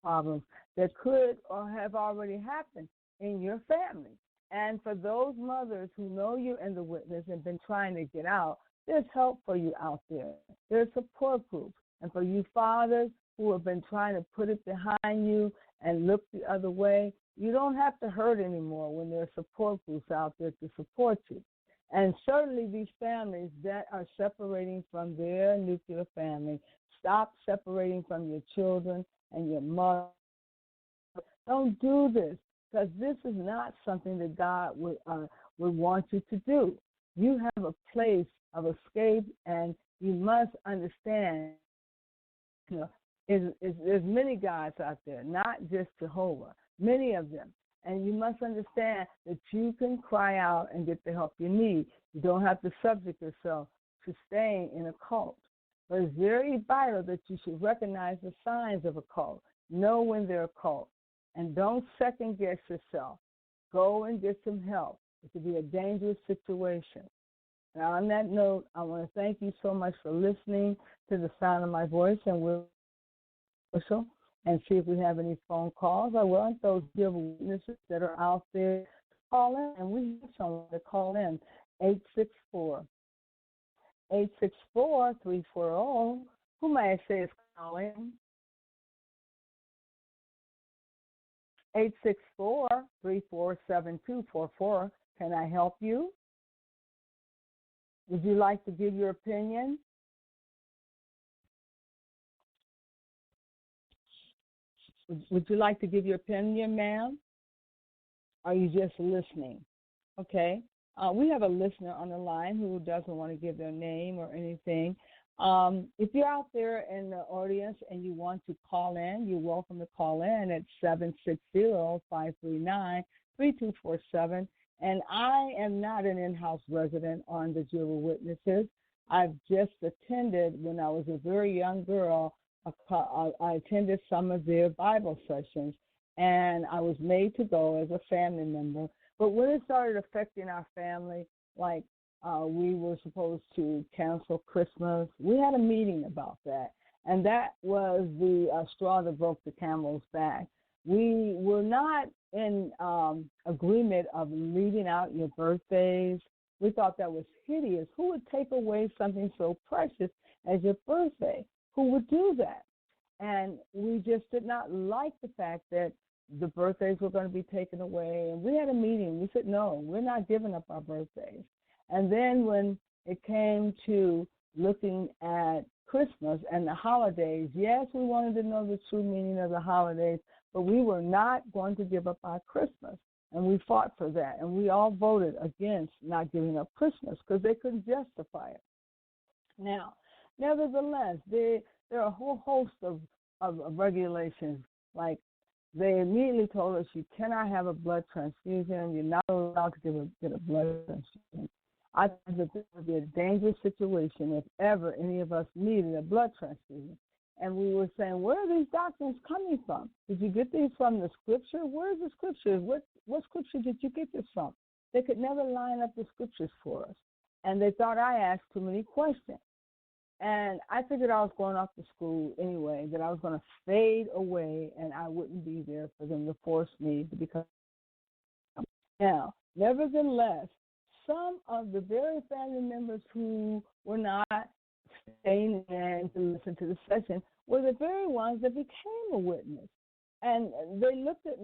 problems that could or have already happened in your family. And for those mothers who know you're in the witness and been trying to get out, there's help for you out there. There's support groups. And for you fathers who have been trying to put it behind you and look the other way, you don't have to hurt anymore when there's support groups out there to support you. And certainly these families that are separating from their nuclear family, stop separating from your children and your mother. Don't do this, because this is not something that God would want you to do. You have a place of escape, and you must understand, there's many gods out there, not just Jehovah, many of them. And you must understand that you can cry out and get the help you need. You don't have to subject yourself to staying in a cult. But it's very vital that you should recognize the signs of a cult. Know when they're a cult. And don't second-guess yourself. Go and get some help. It could be a dangerous situation. Now, on that note, I want to thank you so much for listening to the sound of my voice, and we'll whistle and see if we have any phone calls. I want those Jehovah's Witnesses that are out there to call in, and we have someone to call in, 864-340. Who may I say is calling? 864-347-2444. Can I help you? Would you like to give your opinion? Would you like to give your opinion, ma'am? Are you just listening? Okay. We have a listener on the line who doesn't want to give their name or anything. If you're out there in the audience and you want to call in, you're welcome to call in at 760-539-3247. And I am not an in-house resident on the Jehovah's Witnesses. I've just attended, when I was a very young girl, I attended some of their Bible sessions, and I was made to go as a family member. But when it started affecting our family, like we were supposed to cancel Christmas, we had a meeting about that, and that was the straw that broke the camel's back. We were not in agreement of leaving out your birthdays. We thought that was hideous. Who would take away something so precious as your birthday? Who would do that? And we just did not like the fact that the birthdays were going to be taken away. And we had a meeting. We said, no, we're not giving up our birthdays. And then when it came to looking at Christmas and the holidays, yes, we wanted to know the true meaning of the holidays, but we were not going to give up our Christmas. And we fought for that. And we all voted against not giving up Christmas because they couldn't justify it. Now, nevertheless, there are a whole host of regulations. Like, they immediately told us you cannot have a blood transfusion. You're not allowed to get a blood transfusion. I think that this would be a dangerous situation if ever any of us needed a blood transfusion. And we were saying, where are these doctrines coming from? Did you get these from the scripture? Where's the scripture? What scripture did you get this from? They could never line up the scriptures for us. And they thought I asked too many questions. And I figured I was going off to school anyway, that I was going to fade away and I wouldn't be there for them to force me to become. Now, nevertheless, some of the very family members who were not staying in to listen to the session were the very ones that became a witness. And they looked at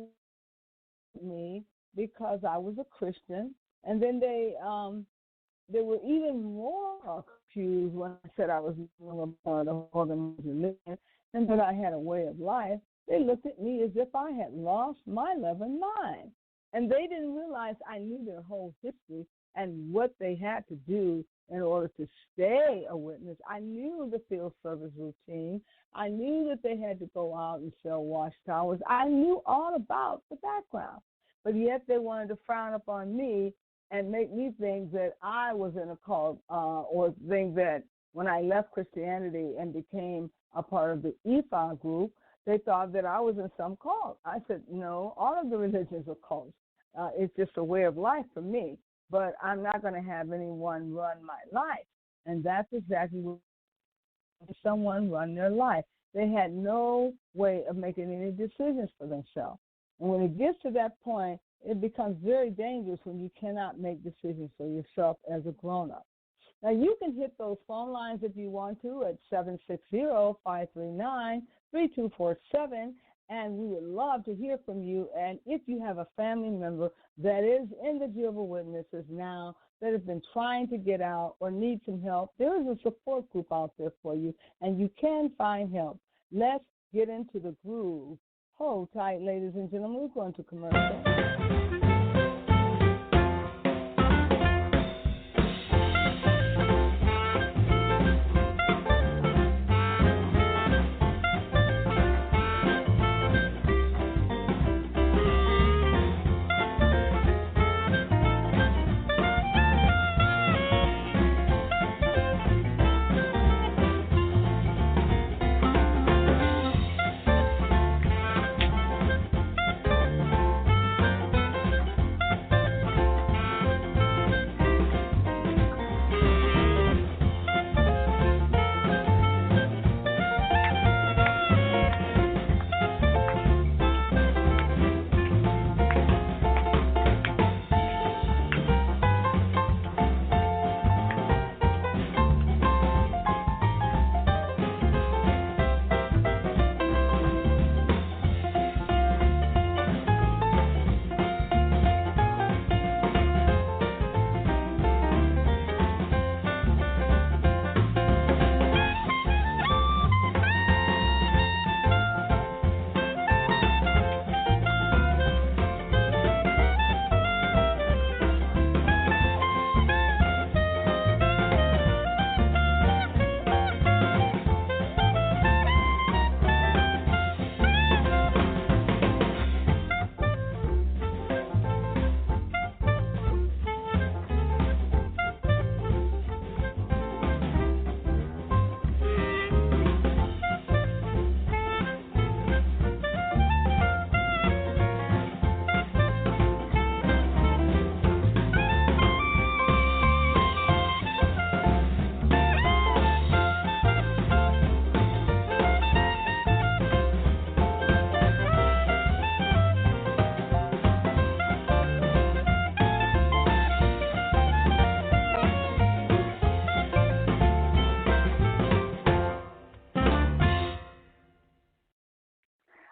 me because I was a Christian, and then they were even more confused when I said I was a part of organized religion and that I had a way of life. They looked at me as if I had lost my love and mind. And they didn't realize I knew their whole history and what they had to do in order to stay a witness. I knew the field service routine. I knew that they had to go out and sell watchtowers. I knew all about the background. But yet they wanted to frown upon me and make me think that I was in a cult, or think that when I left Christianity and became a part of the EPA group, they thought that I was in some cult. I said, no, all of the religions are cults. It's just a way of life for me, but I'm not going to have anyone run my life. And that's exactly what someone run their life. They had no way of making any decisions for themselves. And when it gets to that point, it becomes very dangerous when you cannot make decisions for yourself as a grown-up. Now, you can hit those phone lines if you want to at 760-539-3247, and we would love to hear from you. And if you have a family member that is in the Jehovah's Witnesses now that has been trying to get out or needs some help, there is a support group out there for you, and you can find help. Let's get into the groove. Hold tight, ladies and gentlemen. We're going to commercial.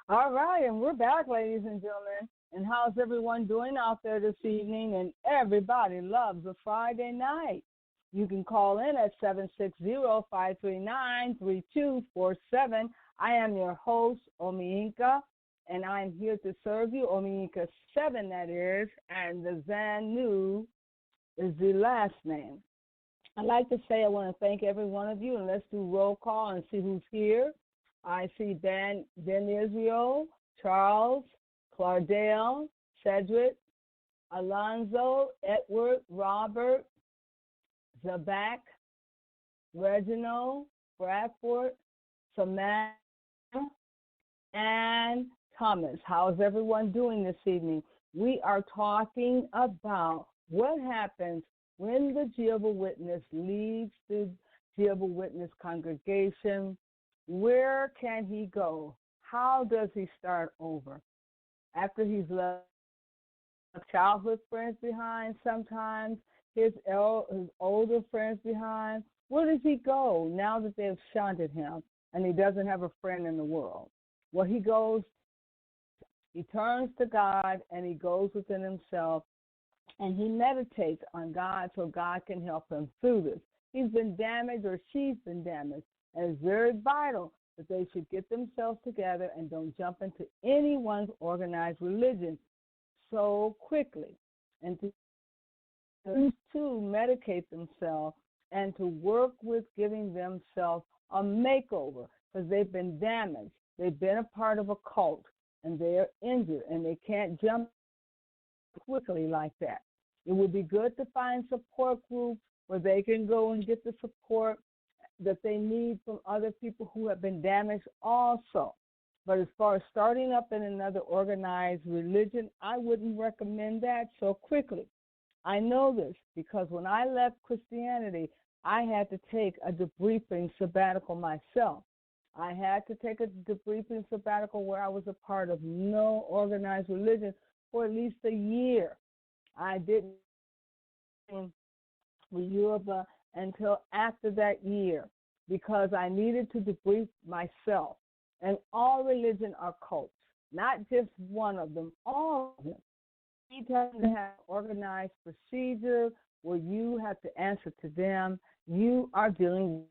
All right, and we're back, ladies and gentlemen. And how's everyone doing out there this evening? And everybody loves a Friday night. You can call in at 760-539-3247. I am your host, Omiinka, and I'm here to serve you. Omiinka 7, that is, and the Zanu is the last name. I'd like to say I want to thank every one of you, and let's do roll call and see who's here. I see Ben Israel, Charles, Clardale, Cedric, Alonzo, Edward, Robert, Zabak, Reginald, Bradford, Samantha, and Thomas. How's everyone doing this evening? We are talking about what happens when the Jehovah's Witness leaves the Jehovah's Witness congregation. Where can he go? How does he start over? After he's left childhood friends behind, sometimes his older friends behind, where does he go now that they've shunted him and he doesn't have a friend in the world? Well, he turns to God and he goes within himself and he meditates on God so God can help him through this. He's been damaged or she's been damaged. And it's very vital that they should get themselves together and don't jump into anyone's organized religion so quickly. And to medicate themselves and to work with giving themselves a makeover because they've been damaged. They've been a part of a cult and they're injured and they can't jump quickly like that. It would be good to find support groups where they can go and get the support that they need from other people who have been damaged also. But as far as starting up in another organized religion, I wouldn't recommend that so quickly. I know this because when I left Christianity, I had to take a debriefing sabbatical myself. I had to take a debriefing sabbatical where I was a part of no organized religion for at least a year. I didn't with Yoruba until after that year because I needed to debrief myself. And all religion are cults, not just one of them, all of them. You need to have organized procedure where you have to answer to them. You are dealing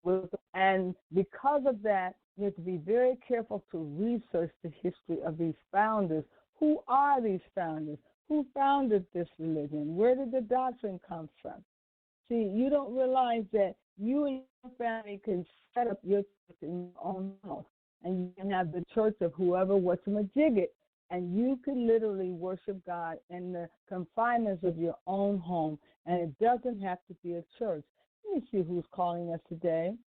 with, and because of that, you have to be very careful to research the history of these founders. Who are these founders? Who founded this religion? Where did the doctrine come from? See, you don't realize that you and your family can set up your church in your own house, and you can have the church of whoever whatchamajigget, and you can literally worship God in the confinements of your own home, and it doesn't have to be a church. Let me see who's calling us today.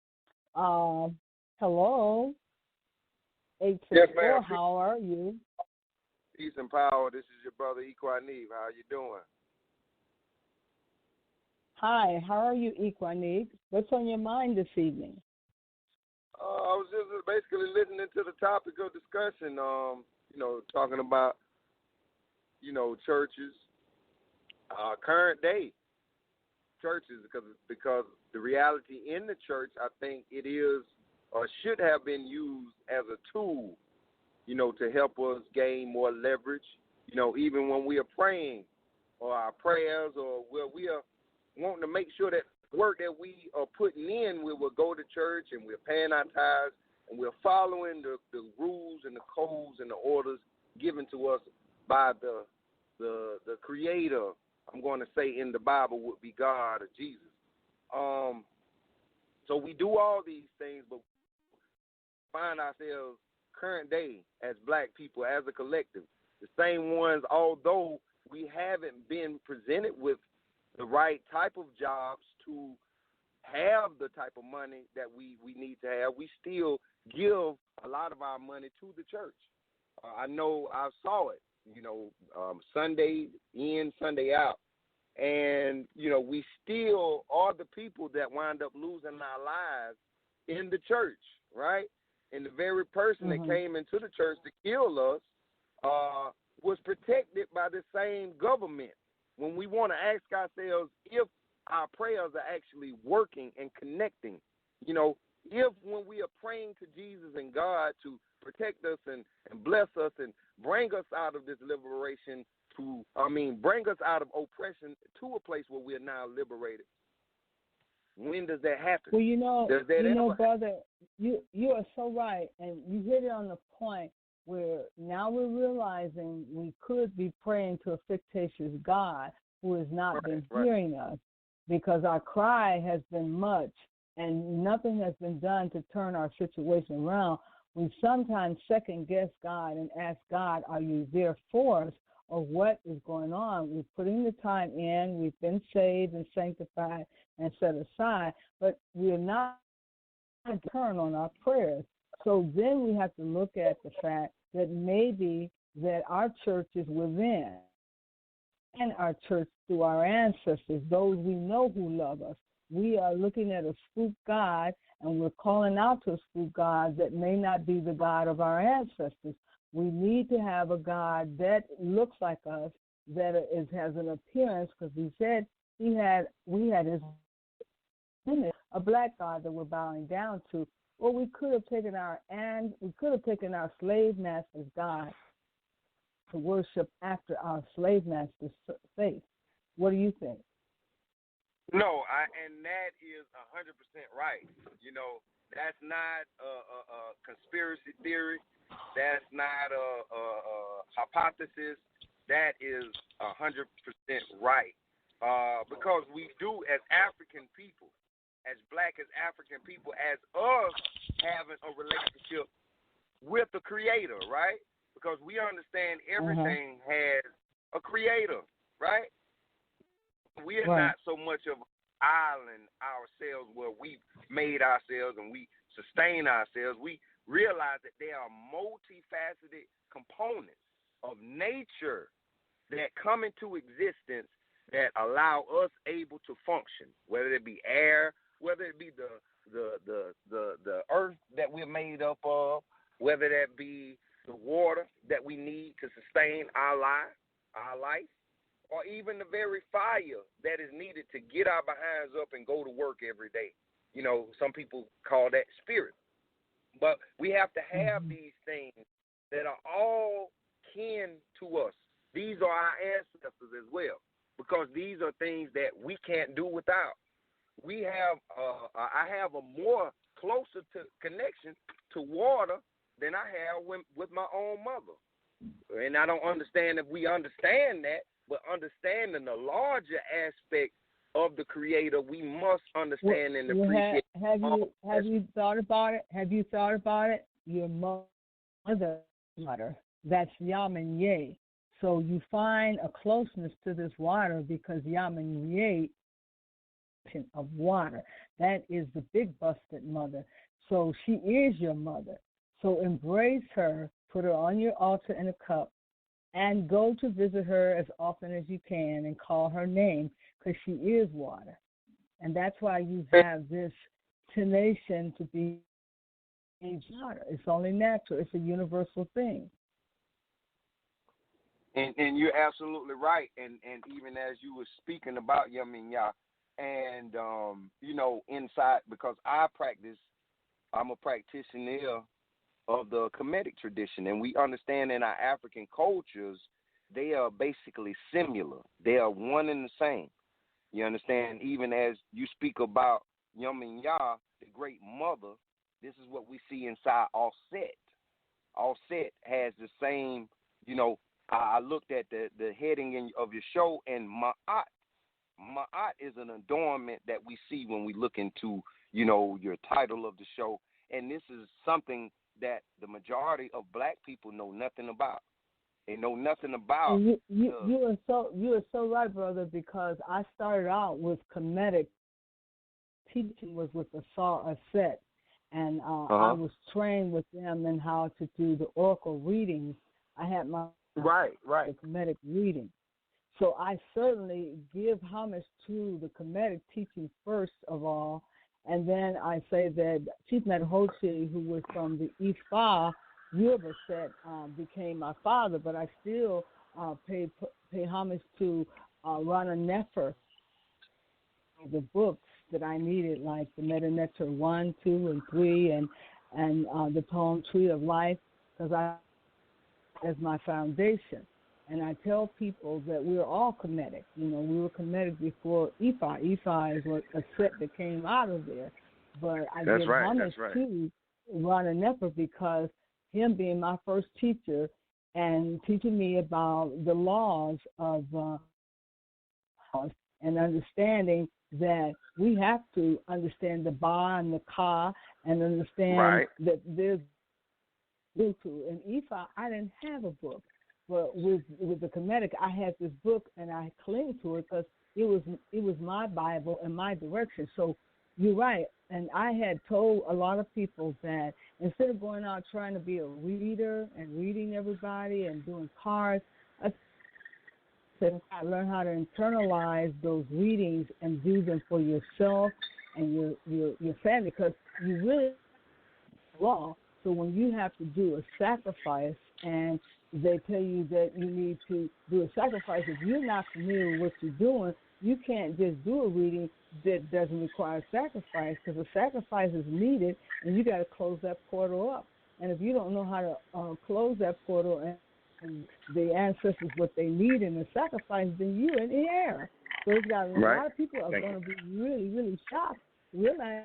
Hello, 864. Yes, ma'am. How are you? Peace and power. This is your brother Equaneve. How you doing? Hi, how are you, Equaneve? What's on your mind this evening? I was just basically listening to the topic of discussion. Talking about churches, current day churches, because the reality in the church, I think it is or should have been used as a tool, to help us gain more leverage. Even when we are praying or our prayers or where we are wanting to make sure that the work that we are putting in, we will go to church and we're paying our tithes and we're following the rules and the codes and the orders given to us by the Creator. I'm going to say in the Bible would be God or Jesus. So we do all these things, but find ourselves current day as black people, as a collective, the same ones, although we haven't been presented with the right type of jobs to have the type of money that we need to have, we still give a lot of our money to the church. I know I saw it, Sunday in, Sunday out. And, we still are the people that wind up losing our lives in the church, right? And the very person that came into the church to kill us was protected by the same government. When we want to ask ourselves if our prayers are actually working and connecting, if when we are praying to Jesus and God to protect us and bless us and bring us out of this liberation bring us out of oppression to a place where we are now liberated, when does that happen? Well, brother, you are so right, and you hit it on the point where now we're realizing we could be praying to a fictitious God who has not been hearing us, because our cry has been much and nothing has been done to turn our situation around. We sometimes second-guess God and ask God, are you there for us, or what is going on? We're putting the time in, we've been saved and sanctified and set aside, but we're not going to turn on our prayers. So then we have to look at the fact that maybe that our church is within, and our church through our ancestors, those we know who love us. We are looking at a spook God, and we're calling out to a spook God that may not be the God of our ancestors. We need to have a God that looks like us, that has an appearance, because we said we had his image, a black God that we're bowing down to. Well, we could have taken our slave master's God to worship after our slave master's faith. What do you think? No, and that is 100% right. That's not a conspiracy theory. That's not a hypothesis. That is 100% right. Because we do, as African people, as black as African people, as us having a relationship with the Creator, right? Because we understand everything has a Creator, right? We are not so much of an island ourselves where we made ourselves and we sustain ourselves. We realize that there are multifaceted components of nature that come into existence that allow us able to function, whether it be air, whether it be the earth that we're made up of, whether that be the water that we need to sustain our life, or even the very fire that is needed to get our behinds up and go to work every day. Some people call that spirit. But we have to have these things that are all kin to us. These are our ancestors as well, because these are things that we can't do without. I have a more closer connection to water than I have with my own mother. And I don't understand if we understand that, but understanding the larger aspect of the Creator, we must understand and appreciate. Have you thought about it? Have you thought about it? Your mother, that's Yah-min-Yeh. So you find a closeness to this water because Yah-min-Yeh of water. That is the big busted mother. So she is your mother. So embrace her, put her on your altar in a cup, and go to visit her as often as you can and call her name, because she is water. And that's why you have this tenation to be water. It's only natural. It's a universal thing. And you're absolutely right. And even as you were speaking about Yah-min-Yah, and, inside, because I'm a practitioner of the Kemetic tradition, and we understand in our African cultures, they are basically similar. They are one and the same. You understand? Even as you speak about Yah-min-Yah, the great mother, this is what we see inside Offset. Offset has the same, I looked at the heading of your show, and Ma'at. Ma'at is an adornment that we see when we look into, your title of the show. And this is something that the majority of black people know nothing about. They know nothing about. You are so right, brother, because I started out with Kemetic. Teaching was with the Asar Aset, and I was trained with them in how to do the oracle readings. I had my Kemetic reading. So I certainly give homage to the Kemetic teaching first of all, and then I say that Chief Natahochi, who was from the Ifa Yoruba set, became my father, but I still pay homage to Rana Nefer, the books that I needed, like the Meta Nectar 1, 2, and 3, and the Poem Tree of Life, because I as my foundation. And I tell people that we're all Kemetic. You know, we were Kemetic before Ifa. Ifa is what a set that came out of there. But I give homage to Ron Nefer because him being my first teacher and teaching me about the laws of and understanding that we have to understand the Ba and the Ka and understand that there's Bluetooth. And Ifa, I didn't have a book. But with the Kemetic, I had this book, and I cling to it because it was my Bible and my direction. So you're right. And I had told a lot of people that instead of going out trying to be a reader and reading everybody and doing cards, I said I learn how to internalize those readings and do them for yourself and your family, because you really law. So when you have to do a sacrifice and they tell you that you need to do a sacrifice, if you're not familiar with what you're doing, you can't just do a reading that doesn't require sacrifice, because a sacrifice is needed, and you got to close that portal up. And if you don't know how to close that portal and the ancestors what they need in the sacrifice, then you're in the air. So it's got a lot of people are going to be really, really shocked, realize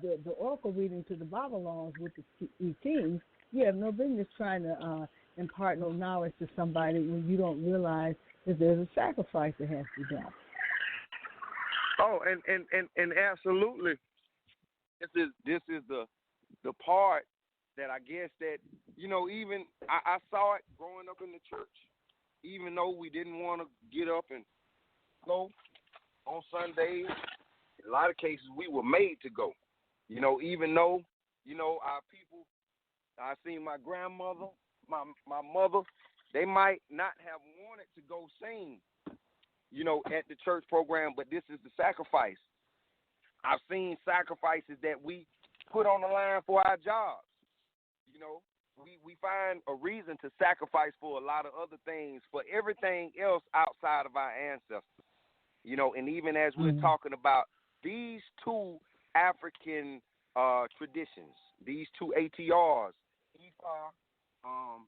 the oracle reading to the Babylons with the kings. You have no business trying to impart no knowledge to somebody when you don't realize that there's a sacrifice that has to be done. Oh, and absolutely, this is the part that I guess that, you know, even I saw it growing up in the church. Even though we didn't want to get up and go on Sundays, in a lot of cases we were made to go. You know, even though, you know, our people, I seen my grandmother, my mother, they might not have wanted to go sing, you know, at the church program, but this is the sacrifice. I've seen sacrifices that we put on the line for our jobs. You know, we find a reason to sacrifice for a lot of other things, for everything else outside of our ancestors. You know, and even as we're talking about these two African traditions, these two ATRs, Ifa,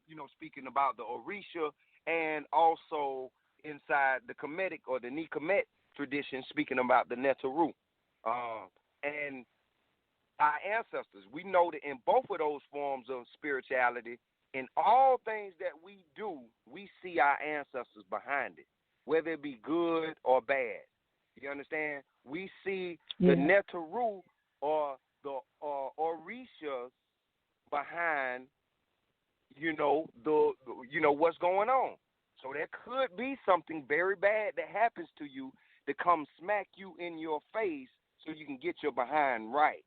you know, speaking about the Orisha, and also inside the Kemetic or the Nikemet tradition, speaking about the Netaru. And our ancestors, we know that in both of those forms of spirituality, in all things that we do, we see our ancestors behind it, whether it be good or bad. You understand? We see the Netaru or the Orishas behind, you know, what's going on. So there could be something very bad that happens to you to come smack you in your face so you can get your behind right.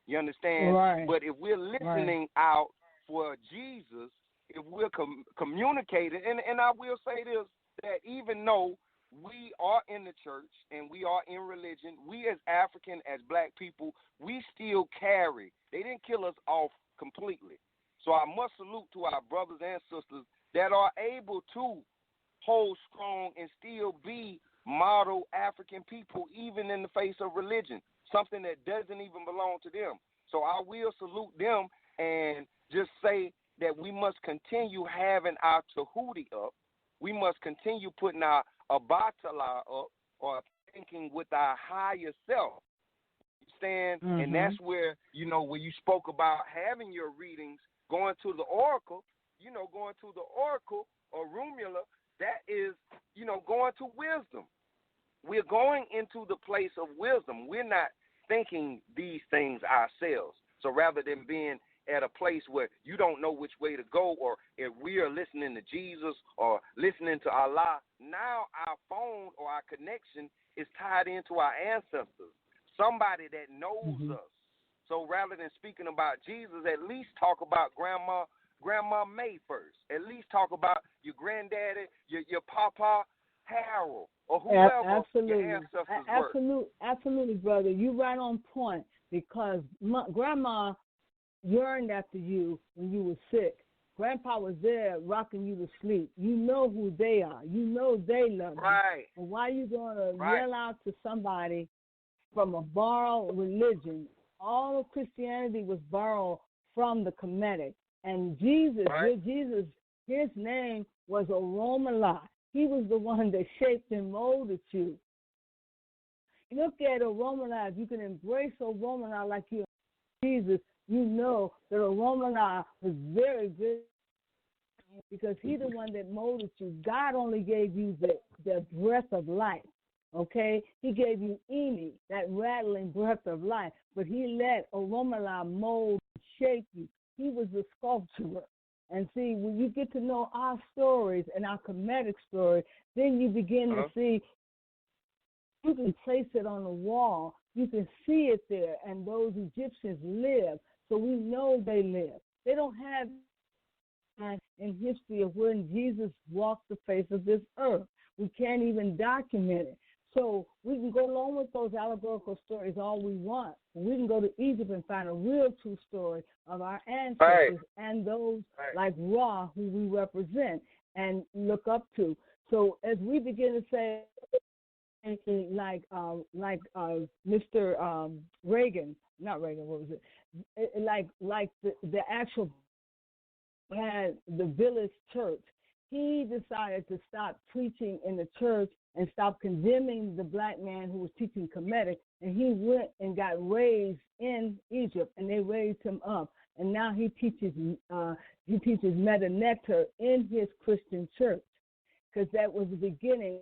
You understand? Right. But if we're listening out for Jesus, if we're communicating, and I will say this, that even though we are in the church and we are in religion, we as African, as black people, we still carry. They didn't kill us off completely. So I must salute to our brothers and sisters that are able to hold strong and still be model African people, even in the face of religion, something that doesn't even belong to them. So I will salute them and just say that we must continue having our Tahuti up. We must continue putting our Abatala up, or thinking with our higher self. Understand? And that's where, you know, when you spoke about having your readings, going to the oracle, you know, going to the oracle or Rumula, that is, you know, going to wisdom. We're going into the place of wisdom. We're not thinking these things ourselves. So rather than being at a place where you don't know which way to go, or if we are listening to Jesus or listening to Allah, now our phone or our connection is tied into our ancestors, somebody that knows us. So rather than speaking about Jesus, at least talk about Grandma May first. At least talk about your granddaddy, your papa Harold, or whoever your ancestors were. Absolutely, brother. You're right on point, because Grandma yearned after you when you were sick. Grandpa was there rocking you to sleep. You know who they are. You know they love you. Right. And why are you going to yell out to somebody from a borrowed religion. All of Christianity was borrowed from the Kemetic. And Jesus, his name was Oromala. He was the one that shaped and molded you. Look at Oromala. If you can embrace Oromala like you Jesus, you know that Oromala was very good because he's the one that molded you. God only gave you the breath of life. Okay, he gave you Emi, that rattling breath of life, but he let Oromala mold and shape you. He was the sculptor. And see, when you get to know our stories and our Kemetic story, then you begin to see, you can place it on the wall. You can see it there, and those Egyptians live, so we know they live. They don't have in history of when Jesus walked the face of this earth. We can't even document it. So we can go along with those allegorical stories all we want. We can go to Egypt and find a real true story of our ancestors and those like Ra, who we represent and look up to. So as we begin to say, like Mr. Reagan, not Reagan, what was it? Like the actual had the village church. He decided to stop preaching in the church and stop condemning the black man who was teaching Kemetic, and he went and got raised in Egypt, and they raised him up, and now he teaches Meta Nectar in his Christian church, because that was the beginning.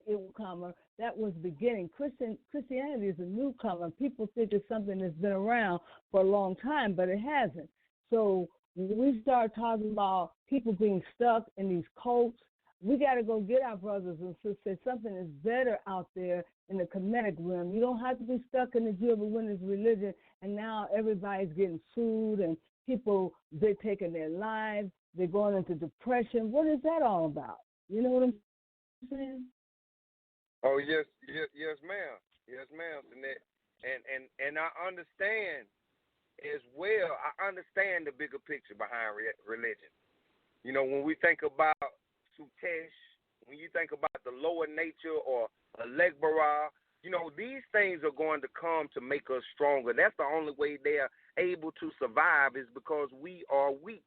That was the beginning. Christianity is a newcomer. People think it's something that's been around for a long time, but it hasn't. So when we start talking about people being stuck in these cults, we got to go get our brothers and sisters. Something is better out there in the Kemetic realm. You don't have to be stuck in the Jehovah's Witness religion, and now everybody's getting sued, and people, they're taking their lives. They're going into depression. What is that all about? You know what I'm saying? Oh, yes, ma'am. Yes, ma'am, Jeanette. And I understand as well. I understand the bigger picture behind religion. You know, when we think about Sutesh, when you think about the lower nature or a Legbara, you know, these things are going to come to make us stronger. That's the only way they are able to survive is because we are weak.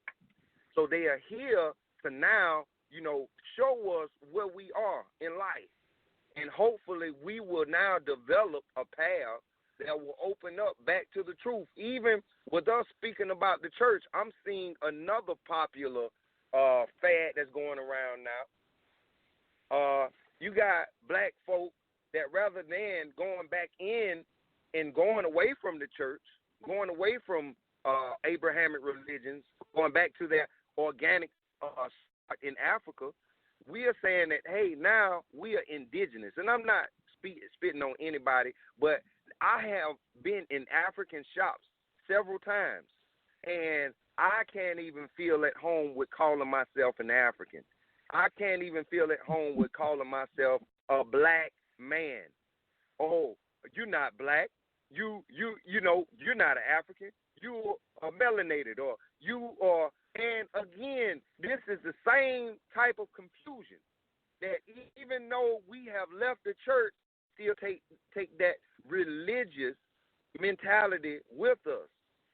So they are here to now, you know, show us where we are in life. And hopefully we will now develop a path that will open up back to the truth. Even with us speaking about the church, I'm seeing another popular fad that's going around now. You got black folk that rather than going back in and going away from the church, going away from Abrahamic religions, going back to their organic in Africa, we are saying that, hey, now we are indigenous. And I'm not spitting on anybody, but I have been in African shops several times, and I can't even feel at home with calling myself an African. I can't even feel at home with calling myself a black man. Oh, you're not black. You know, you're not an African. You are melanated, or you are. And again, this is the same type of confusion that even though we have left the church, still take that religious mentality with us.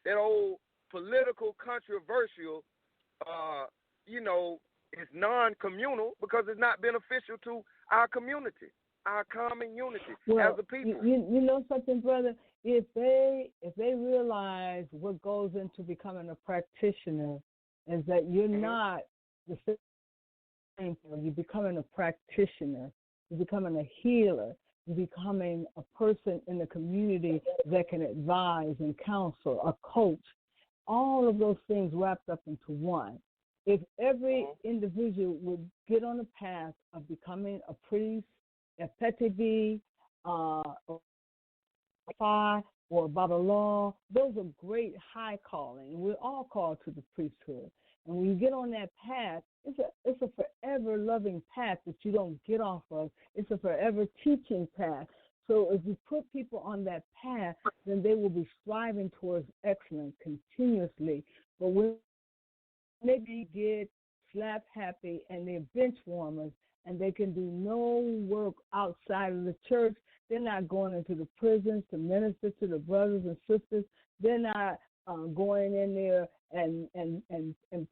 That old political controversial, you know, is non-communal because it's not beneficial to our community, our common unity as a people. You know something, brother? If they realize what goes into becoming a practitioner is that you're not the same thing. You're becoming a practitioner. You're becoming a healer. You're becoming a person in the community that can advise and counsel, a coach. All of those things wrapped up into one. If every individual would get on the path of becoming a priest, a Petebi, or Babalaw, those are great high calling. We're all called to the priesthood. And when you get on that path, it's a forever loving path that you don't get off of. It's a forever teaching path. So if you put people on that path, then they will be striving towards excellence continuously. But when they get slap happy and they're bench warmers and they can do no work outside of the church, They're not going into the prisons to minister to the brothers and sisters. They're not going in there and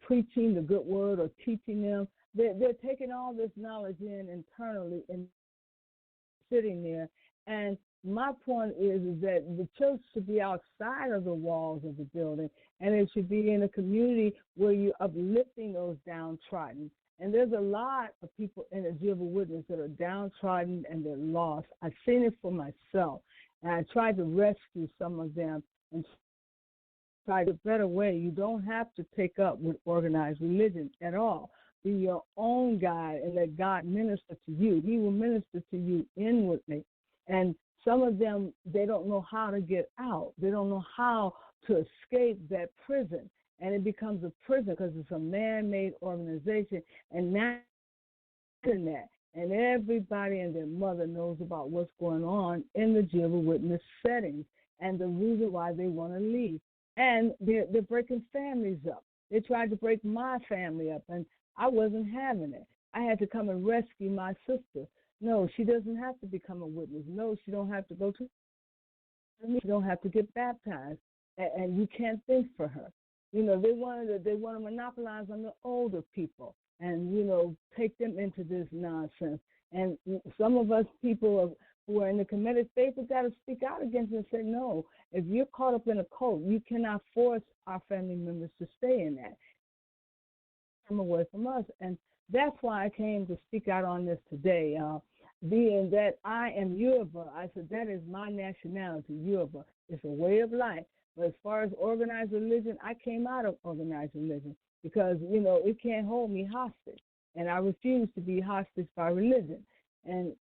preaching the good word or teaching them. They're taking all this knowledge in internally and sitting there. And my point is that the church should be outside of the walls of the building, and it should be in a community where you're uplifting those downtrodden. And there's a lot of people in the Jehovah's Witness that are downtrodden and they're lost. I've seen it for myself, and I tried to rescue some of them and try a better way. You don't have to take up with organized religion at all. Be your own guide and let God minister to you. He will minister to you inwardly. And some of them, they don't know how to get out. They don't know how to escape that prison. And it becomes a prison because it's a man-made organization. And now, internet, and everybody and their mother knows about what's going on in the Jehovah's Witness settings and the reason why they want to leave. And they're breaking families up. They tried to break my family up, and I wasn't having it. I had to come and rescue my sister. No, she doesn't have to become a witness. No, she don't have to go to. She don't have to get baptized, and you can't think for her. You know, they want to monopolize on the older people, and take them into this nonsense. And some of us people who are in the committed faith have got to speak out against it and say, no, if you're caught up in a cult, you cannot force our family members to stay in that. Come away from us. And that's why I came to speak out on this today. Being that I am Yoruba, I said that is my nationality, Yoruba. It's a way of life. But as far as organized religion, I came out of organized religion because, it can't hold me hostage. And I refuse to be hostage by religion. And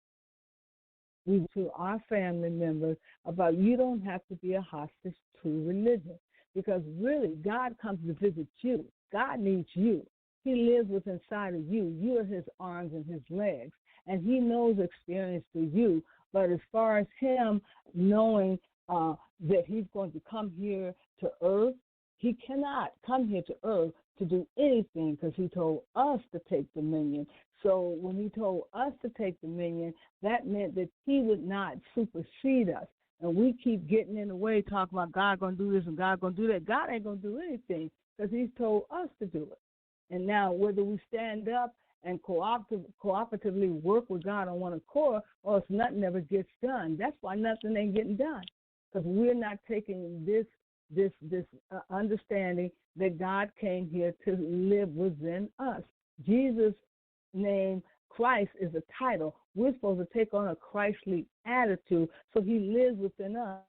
we to our family members about you don't have to be a hostage to religion because really God comes to visit you. God needs you. He lives within inside of you. You are his arms and his legs. And he knows experience through you. But as far as him knowing that he's going to come here to earth, he cannot come here to earth to do anything because he told us to take dominion. So when he told us to take dominion, that meant that he would not supersede us. And we keep getting in the way, talking about God going to do this and God going to do that. God ain't going to do anything because he's told us to do it. And now whether we stand up and cooperatively work with God on one accord, or else nothing ever gets done. That's why nothing ain't getting done, because we're not taking this understanding that God came here to live within us. Jesus' name, Christ, is a title. We're supposed to take on a Christly attitude, so he lives within us.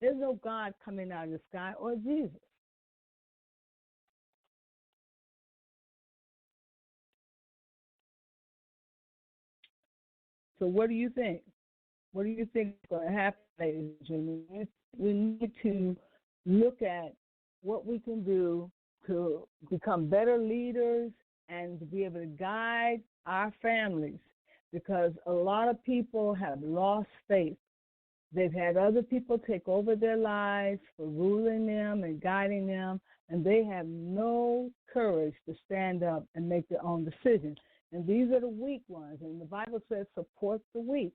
There's no God coming out of the sky or Jesus. So what do you think? What do you think is going to happen, ladies and gentlemen? We need to look at what we can do to become better leaders and to be able to guide our families, because a lot of people have lost faith. They've had other people take over their lives for ruling them and guiding them, and they have no courage to stand up and make their own decisions. And these are the weak ones. And the Bible says support the weak.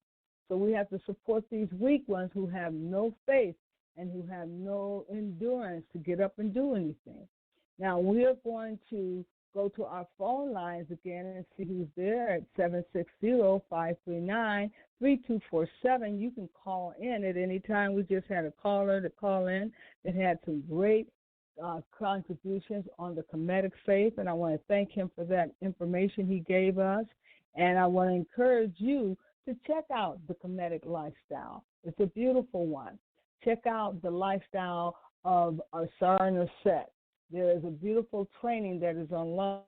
So we have to support these weak ones who have no faith and who have no endurance to get up and do anything. Now, we are going to go to our phone lines again and see who's there at 760-539-3247. You can call in at any time. We just had a caller to call in that had some great contributions on the Kemetic faith, and I want to thank him for that information he gave us. And I want to encourage you to check out the Kemetic lifestyle. It's a beautiful one. Check out the lifestyle of Asar Set. There is a beautiful training that is online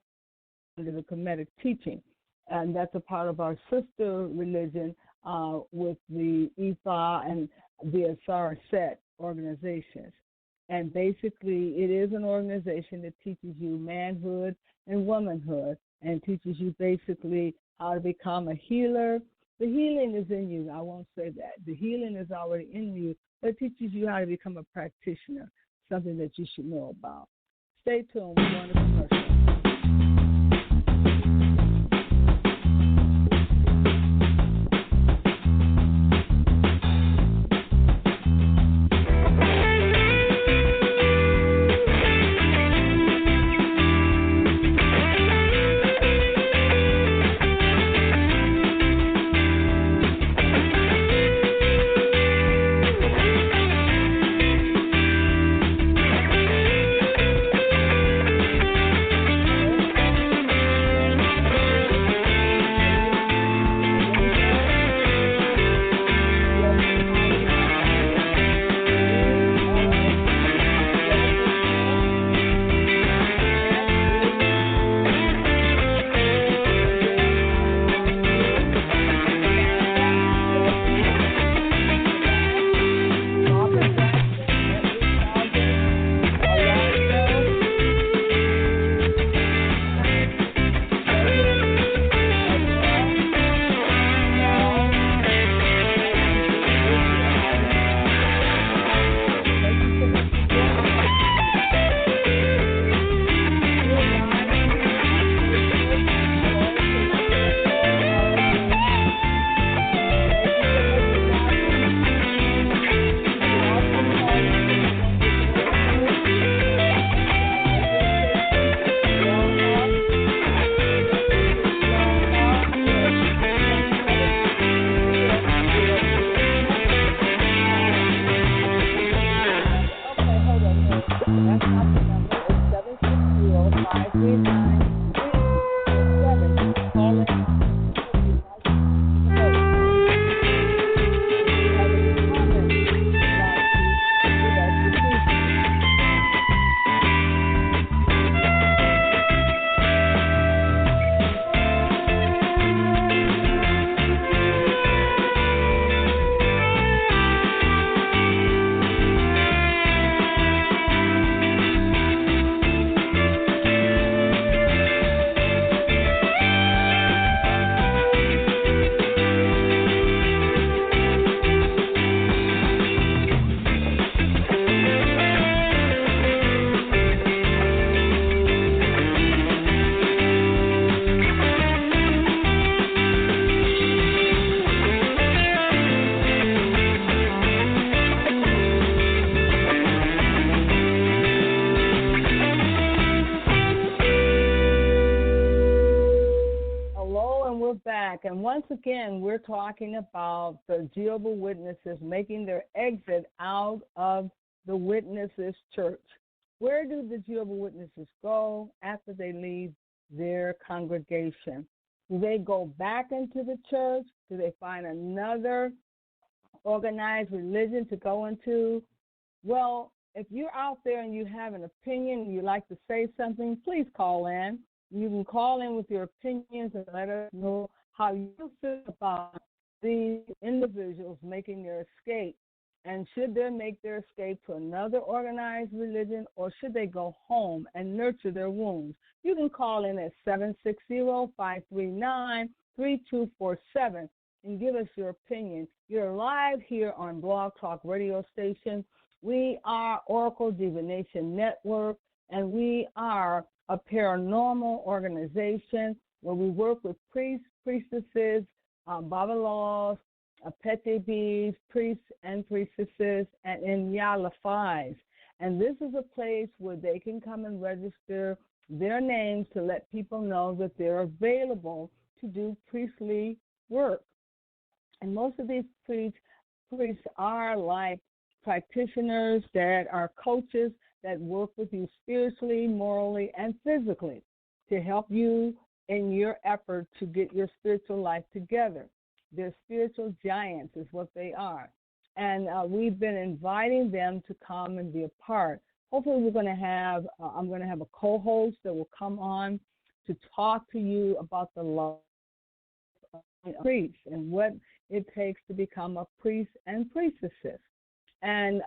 under the Kemetic teaching, and that's a part of our sister religion with the Ifa and the Asar Set organizations. And basically, it is an organization that teaches you manhood and womanhood and teaches you basically how to become a healer. The healing is in you. I won't say that. The healing is already in you, but it teaches you how to become a practitioner, something that you should know about. Stay tuned. We're going to commercial. back. And once again, we're talking about the Jehovah's Witnesses making their exit out of the Witnesses Church. Where do the Jehovah's Witnesses go after they leave their congregation? Do they go back into the church? Do they find another organized religion to go into? Well, if you're out there and you have an opinion and you'd like to say something, please call in. You can call in with your opinions and let us know how you feel about these individuals making their escape. And should they make their escape to another organized religion, or should they go home and nurture their wounds? You can call in at 760-539-3247 and give us your opinion. You're live here on Blog Talk Radio Station. We are Oracle Divination Network, and we are a paranormal organization where we work with priests, priestesses, babalawos, petebis, priests and priestesses, and in Yalafais. And this is a place where they can come and register their names to let people know that they're available to do priestly work. And most of these priests are like practitioners that are coaches that work with you spiritually, morally, and physically to help you in your effort to get your spiritual life together. They're spiritual giants is what they are. And we've been inviting them to come and be a part. Hopefully I'm going to have a co-host that will come on to talk to you about the life of a priest and what it takes to become a priest and priestesses. And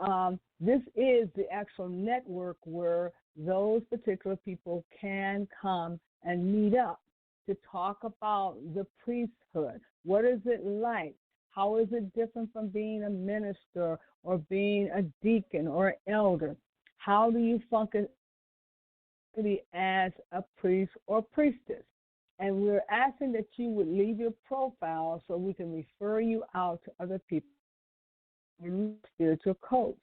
this is the actual network where those particular people can come and meet up to talk about the priesthood. What is it like? How is it different from being a minister or being a deacon or an elder? How do you function as a priest or priestess? And we're asking that you would leave your profile so we can refer you out to other people. Spiritual coach.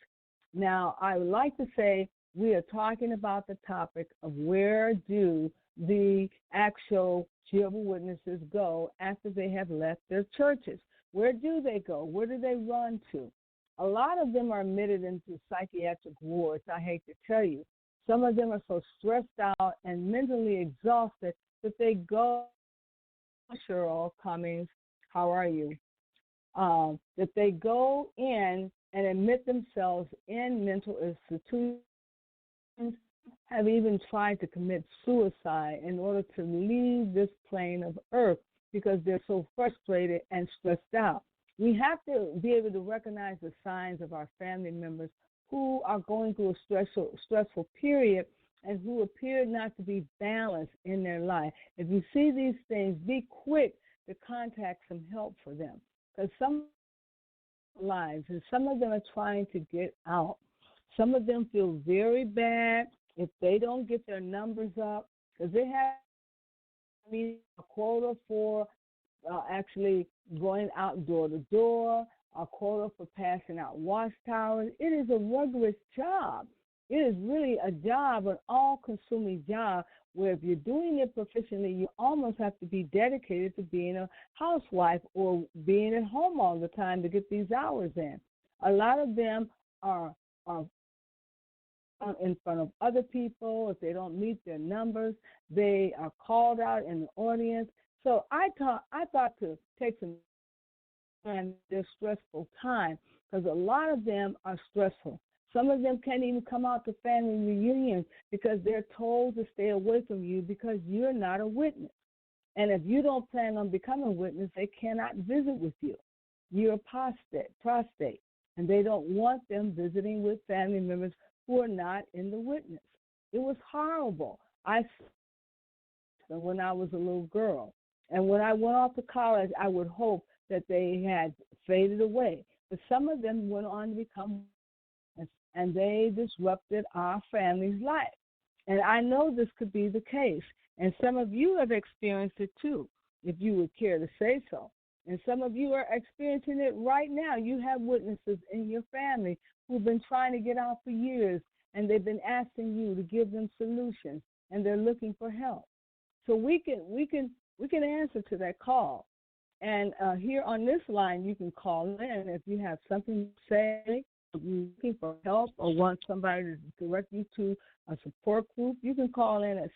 Now, I would like to say we are talking about the topic of where do the actual Jehovah's Witnesses go after they have left their churches. Where do they go? Where do they run to? A lot of them are admitted into psychiatric wards, I hate to tell you. Some of them are so stressed out and mentally exhausted that they go, Cheryl Cummings, how are you? That they go in and admit themselves in mental institutions, have even tried to commit suicide in order to leave this plane of earth because they're so frustrated and stressed out. We have to be able to recognize the signs of our family members who are going through a stressful period and who appear not to be balanced in their life. If you see these things, be quick to contact some help for them. Because some lives, and some of them are trying to get out. Some of them feel very bad if they don't get their numbers up, because they have a quota for actually going out door to door, a quota for passing out watchtowers. It is a rigorous job. It is really a job, an all-consuming job, where if you're doing it proficiently, you almost have to be dedicated to being a housewife or being at home all the time to get these hours in. A lot of them are in front of other people. If they don't meet their numbers, they are called out in the audience. So I thought to take some time this stressful time, because a lot of them are stressful. Some of them can't even come out to family reunions because they're told to stay away from you because you're not a witness. And if you don't plan on becoming a witness, they cannot visit with you. You're prostate, and they don't want them visiting with family members who are not in the witness. It was horrible. When I was a little girl. And when I went off to college, I would hope that they had faded away. But some of them went on to become, and they disrupted our family's life. And I know this could be the case. And some of you have experienced it too, if you would care to say so. And some of you are experiencing it right now. You have witnesses in your family who've been trying to get out for years, and they've been asking you to give them solutions, and they're looking for help. So we can answer to that call. And here on this line, you can call in if you have something to say, if you're looking for help or want somebody to direct you to a support group. You can call in at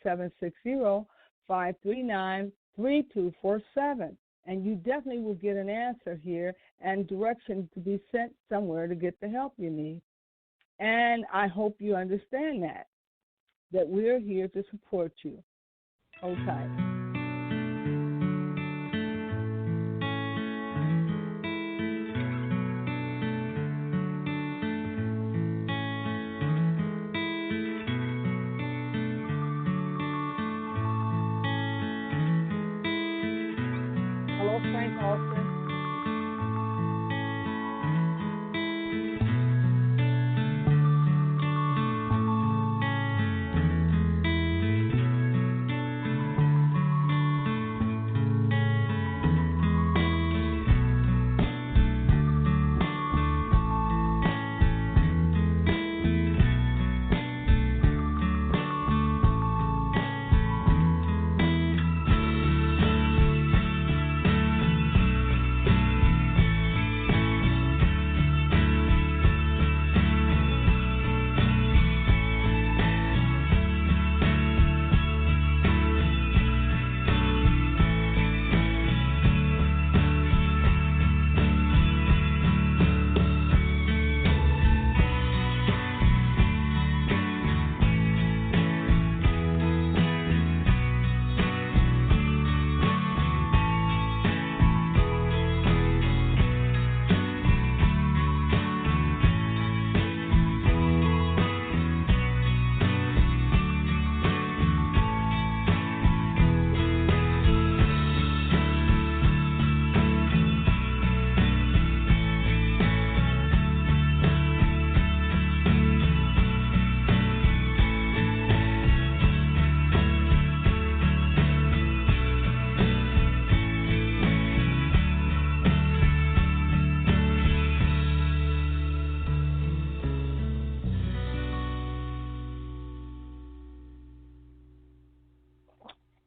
760-539-3247. And you definitely will get an answer here and directions to be sent somewhere to get the help you need. And I hope you understand that we're here to support you. Hold tight. Hello, Frank Austin.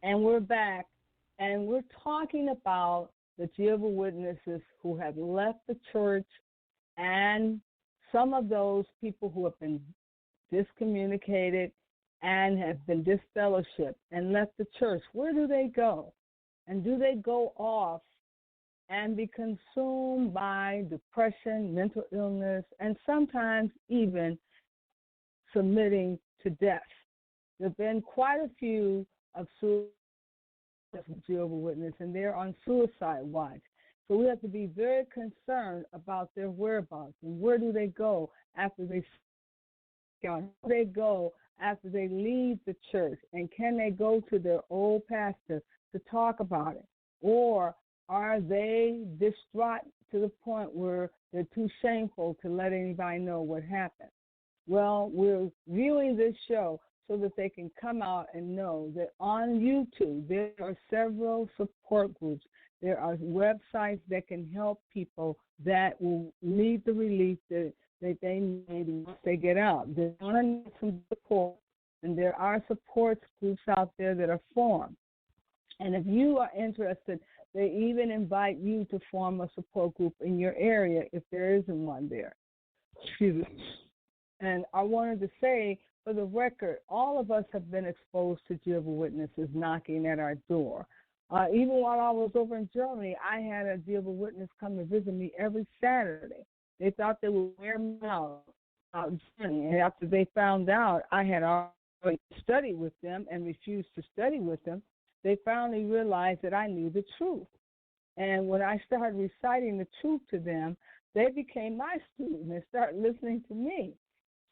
And we're back, and we're talking about the Jehovah's Witnesses who have left the church and some of those people who have been discommunicated and have been disfellowshipped and left the church. Where do they go? And do they go off and be consumed by depression, mental illness, and sometimes even submitting to death? There have been quite a few of Jehovah's Witnesses, and they're on suicide watch. So we have to be very concerned about their whereabouts and where do they go after they after they leave the church, and can they go to their old pastor to talk about it, or are they distraught to the point where they're too shameful to let anybody know what happened? Well, we're viewing this show so that they can come out and know that on YouTube there are several support groups. There are websites that can help people that will need the relief that they need once they get out. They're going to need some support, and there are support groups out there that are formed. And if you are interested, they even invite you to form a support group in your area if there isn't one there. Excuse me. And I wanted to say, for the record, all of us have been exposed to Jehovah's Witnesses knocking at our door. Even while I was over in Germany, I had a Jehovah's Witness come to visit me every Saturday. They thought they would wear me out. And after they found out I had already studied with them and refused to study with them, they finally realized that I knew the truth. And when I started reciting the truth to them, they became my students and started listening to me.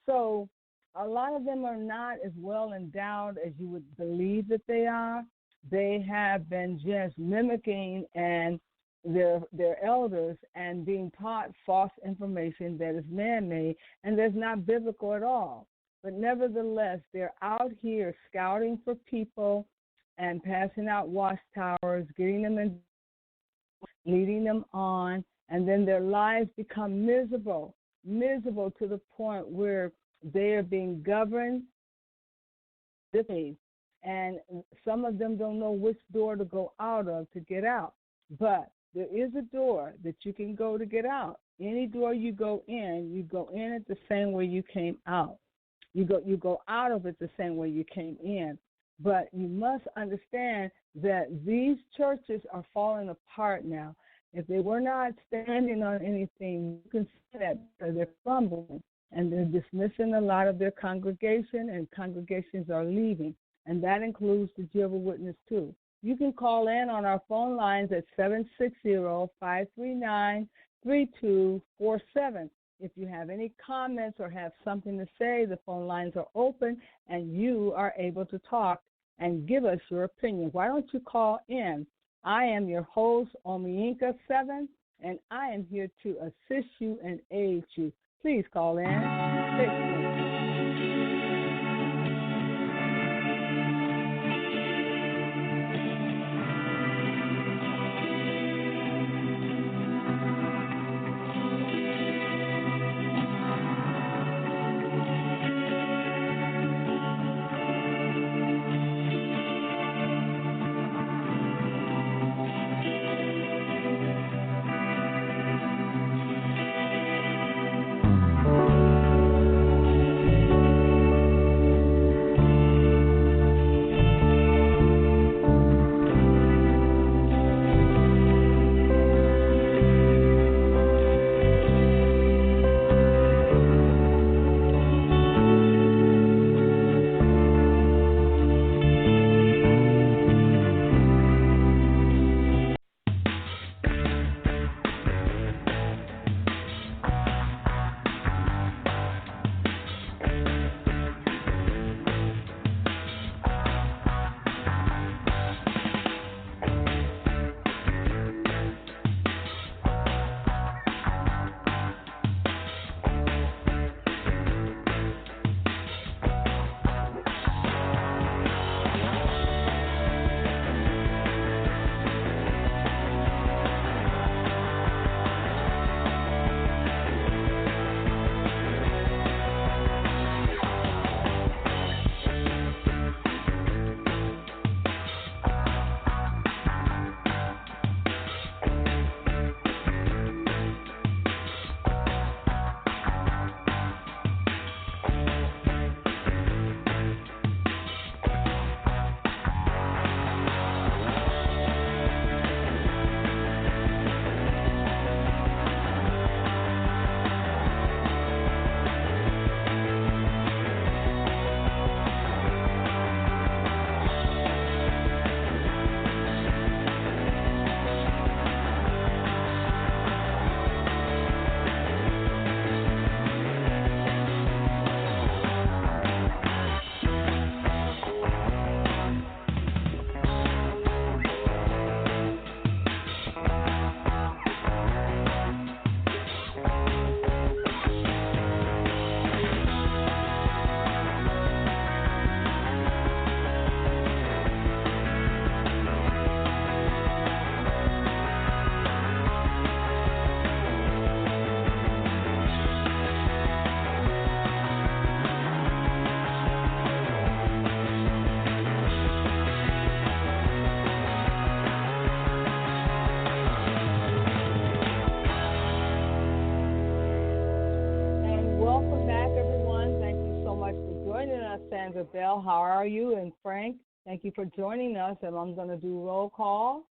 So a lot of them are not as well endowed as you would believe that they are. They have been just mimicking and their elders and being taught false information that is man-made and that's not biblical at all. But nevertheless, they're out here scouting for people and passing out watchtowers, getting them in, leading them on, and then their lives become miserable to the point where they are being governed, and some of them don't know which door to go out of to get out. But there is a door that you can go to get out. Any door you go in it the same way you came out. You go out of it the same way you came in. But you must understand that these churches are falling apart now. If they were not standing on anything, you can see that they're crumbling, and they're dismissing a lot of their congregation, and congregations are leaving, and that includes the Jehovah's Witness too. You can call in on our phone lines at 760-539-3247. If you have any comments or have something to say, the phone lines are open, and you are able to talk and give us your opinion. Why don't you call in? I am your host, Omiinka 7, and I am here to assist you and aid you. Please call in. Sandra Bell, how are you? And Frank, thank you for joining us. And I'm going to do roll call.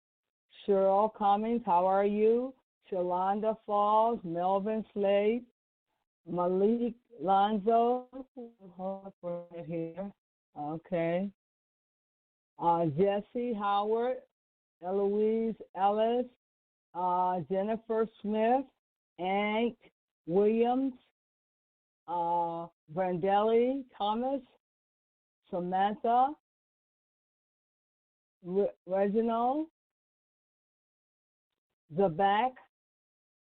Cheryl Cummings, how are you? Shalonda Falls, Melvin Slade, Malik Lonzo, hold for it here. Okay. Jesse Howard, Eloise Ellis, Jennifer Smith, Hank Williams, Brandelli Thomas, Samantha, Reginald, Zabak,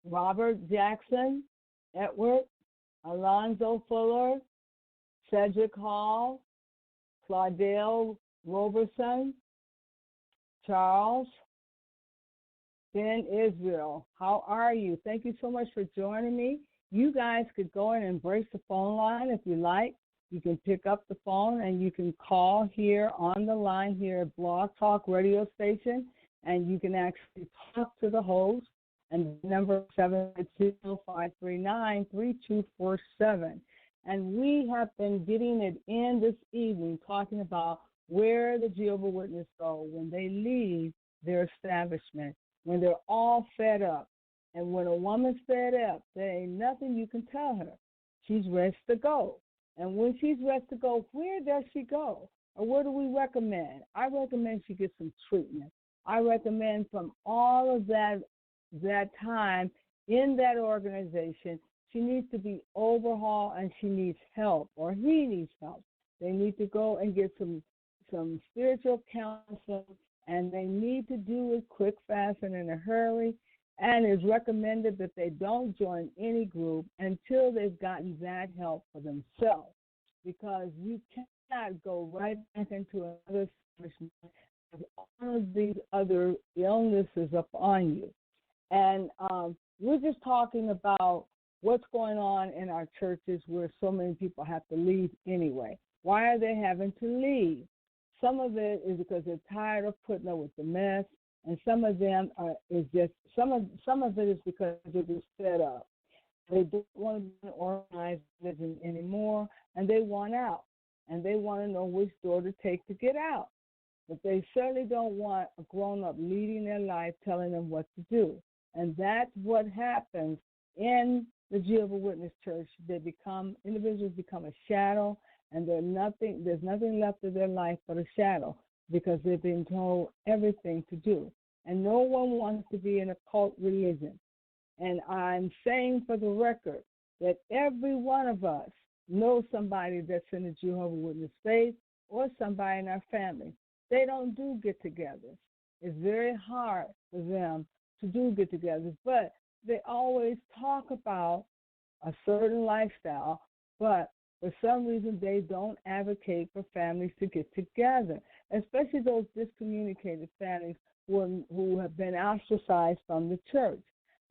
Robert Jackson, Edward, Alonzo Fuller, Cedric Hall, Claudel Roberson, Charles, Ben Israel. How are you? Thank you so much for joining me. You guys could go and embrace the phone line if you like. You can pick up the phone and you can call here on the line here at Blog Talk Radio Station. and you can actually talk to the host. And the number 780-539-3247. And we have been getting it in this evening, talking about where the Jehovah's Witnesses go when they leave their establishment, when they're all fed up. And when a woman's fed up, there ain't nothing you can tell her. She's ready to go. And when she's ready to go, where does she go? Or what do we recommend? I recommend she get some treatment. I recommend from all of that time in that organization, she needs to be overhauled and she needs help, or he needs help. They need to go and get some spiritual counseling, and they need to do it quick, fast, and in a hurry. And it's recommended that they don't join any group until they've gotten that help for themselves, because you cannot go right back into another establishment with all of these other illnesses upon you. And we're just talking about what's going on in our churches where so many people have to leave anyway. Why are they having to leave? Some of it is because they're tired of putting up with the mess, and some of them is just some of it is because they're just fed up. They don't want to be an organized religion anymore, and they want out, and they want to know which door to take to get out. But they certainly don't want a grown-up leading their life, telling them what to do. And that's what happens in the Jehovah's Witness church. Individuals become a shadow, and there's nothing left of their life but a shadow, because they've been told everything to do. And no one wants to be in a cult religion. And I'm saying for the record that every one of us knows somebody that's in the Jehovah's Witness faith or somebody in our family. They don't do get-togethers. It's very hard for them to do get-togethers, but they always talk about a certain lifestyle, but for some reason they don't advocate for families to get together, especially those discommunicated families who have been ostracized from the church.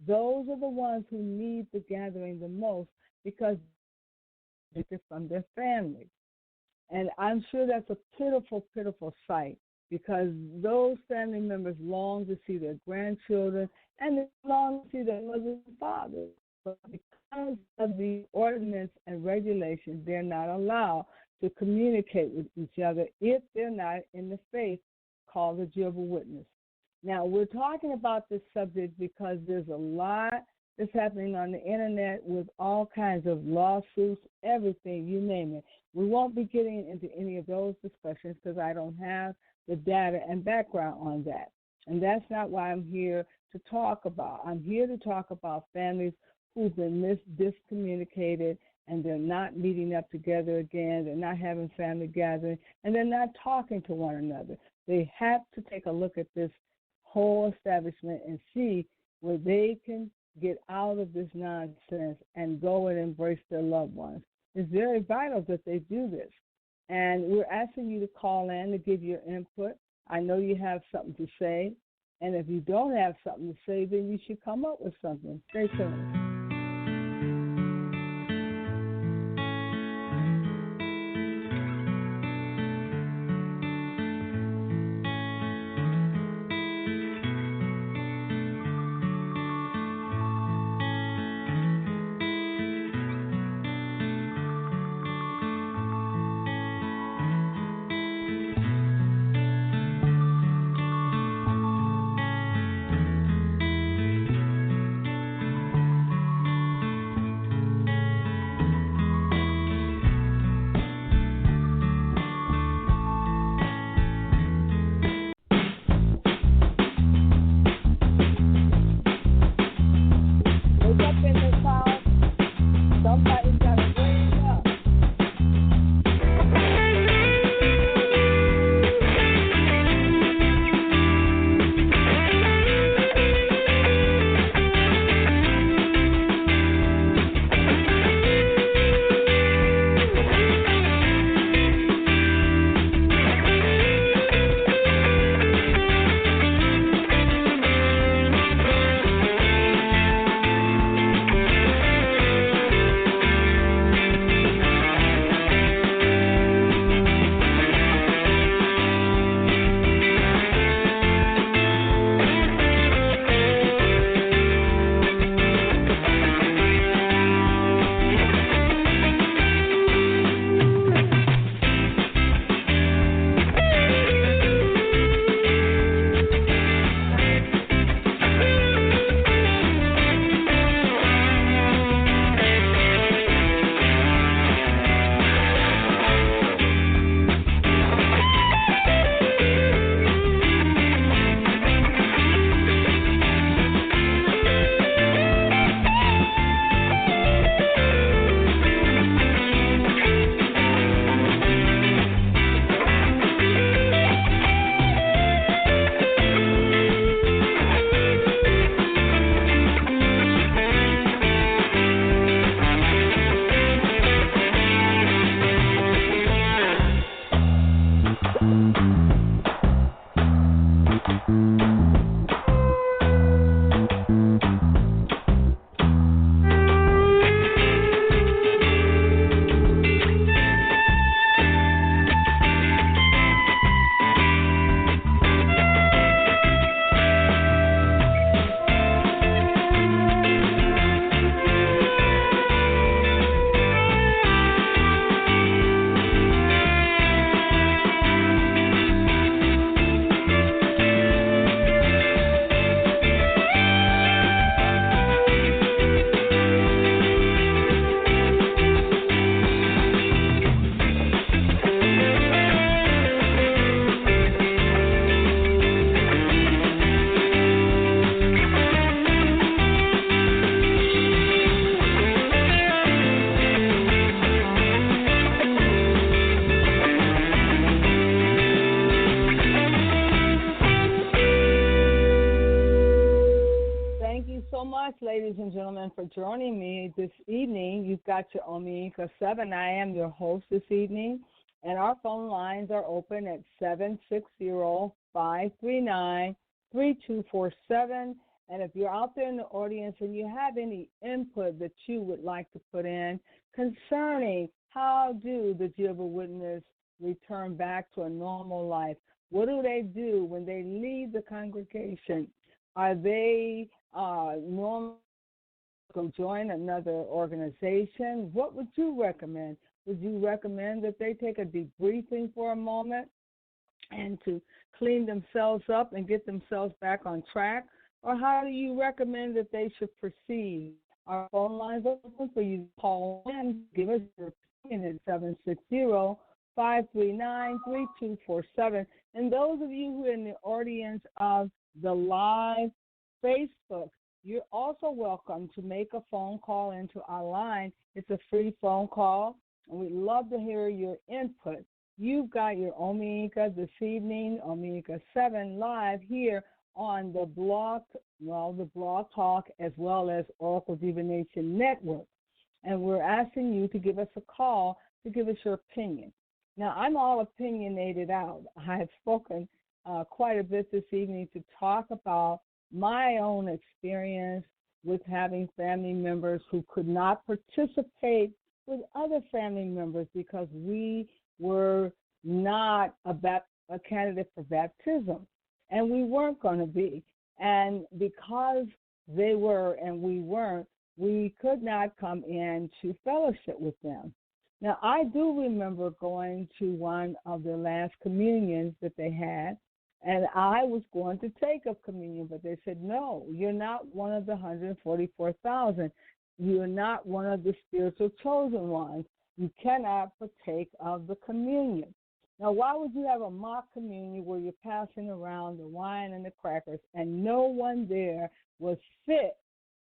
Those are the ones who need the gathering the most, because they're from their families. And I'm sure that's a pitiful, pitiful sight, because those family members long to see their grandchildren and they long to see their mothers and fathers. But because of the ordinance and regulations, they're not allowed to communicate with each other if they're not in the faith called the Jehovah's Witness. Now, we're talking about this subject because there's a lot that's happening on the internet with all kinds of lawsuits, everything, you name it. We won't be getting into any of those discussions because I don't have the data and background on that. And that's not why I'm here to talk about. I'm here to talk about families who've been discommunicated, and they're not meeting up together again. They're not having family gatherings, and they're not talking to one another. They have to take a look at this whole establishment and see where they can get out of this nonsense and go and embrace their loved ones. It's very vital that they do this. And we're asking you to call in to give your input. I know you have something to say. And if you don't have something to say, then you should come up with something. Stay tuned. gentlemen, for joining me this evening. You've got your Omega 7. I am your host this evening, and our phone lines are open at 760-539-3247. And if you're out there in the audience and you have any input that you would like to put in concerning how do the Jehovah's Witnesses return back to a normal life, what do they do when they leave the congregation? Are they normally go join another organization? What would you recommend? Would you recommend that they take a debriefing for a moment and to clean themselves up and get themselves back on track? Or how do you recommend that they should proceed? Our phone lines are open for you to call in. Give us your opinion at 760-539-3247. And those of you who are in the audience of the live Facebook, you're also welcome to make a phone call into our line. It's a free phone call, and we'd love to hear your input. You've got your Omega this evening, Omega 7 live here on the Blog Talk as well as Oracle Divination Network. And we're asking you to give us a call to give us your opinion. Now, I'm all opinionated out. I have spoken quite a bit this evening to talk about my own experience with having family members who could not participate with other family members because we were not a candidate for baptism, and we weren't going to be. And because they were and we weren't, we could not come in to fellowship with them. Now, I do remember going to one of the last communions that they had, and I was going to take up communion, but they said, no, you're not one of the 144,000. You're not one of the spiritual chosen ones. You cannot partake of the communion. Now, why would you have a mock communion where you're passing around the wine and the crackers and no one there was fit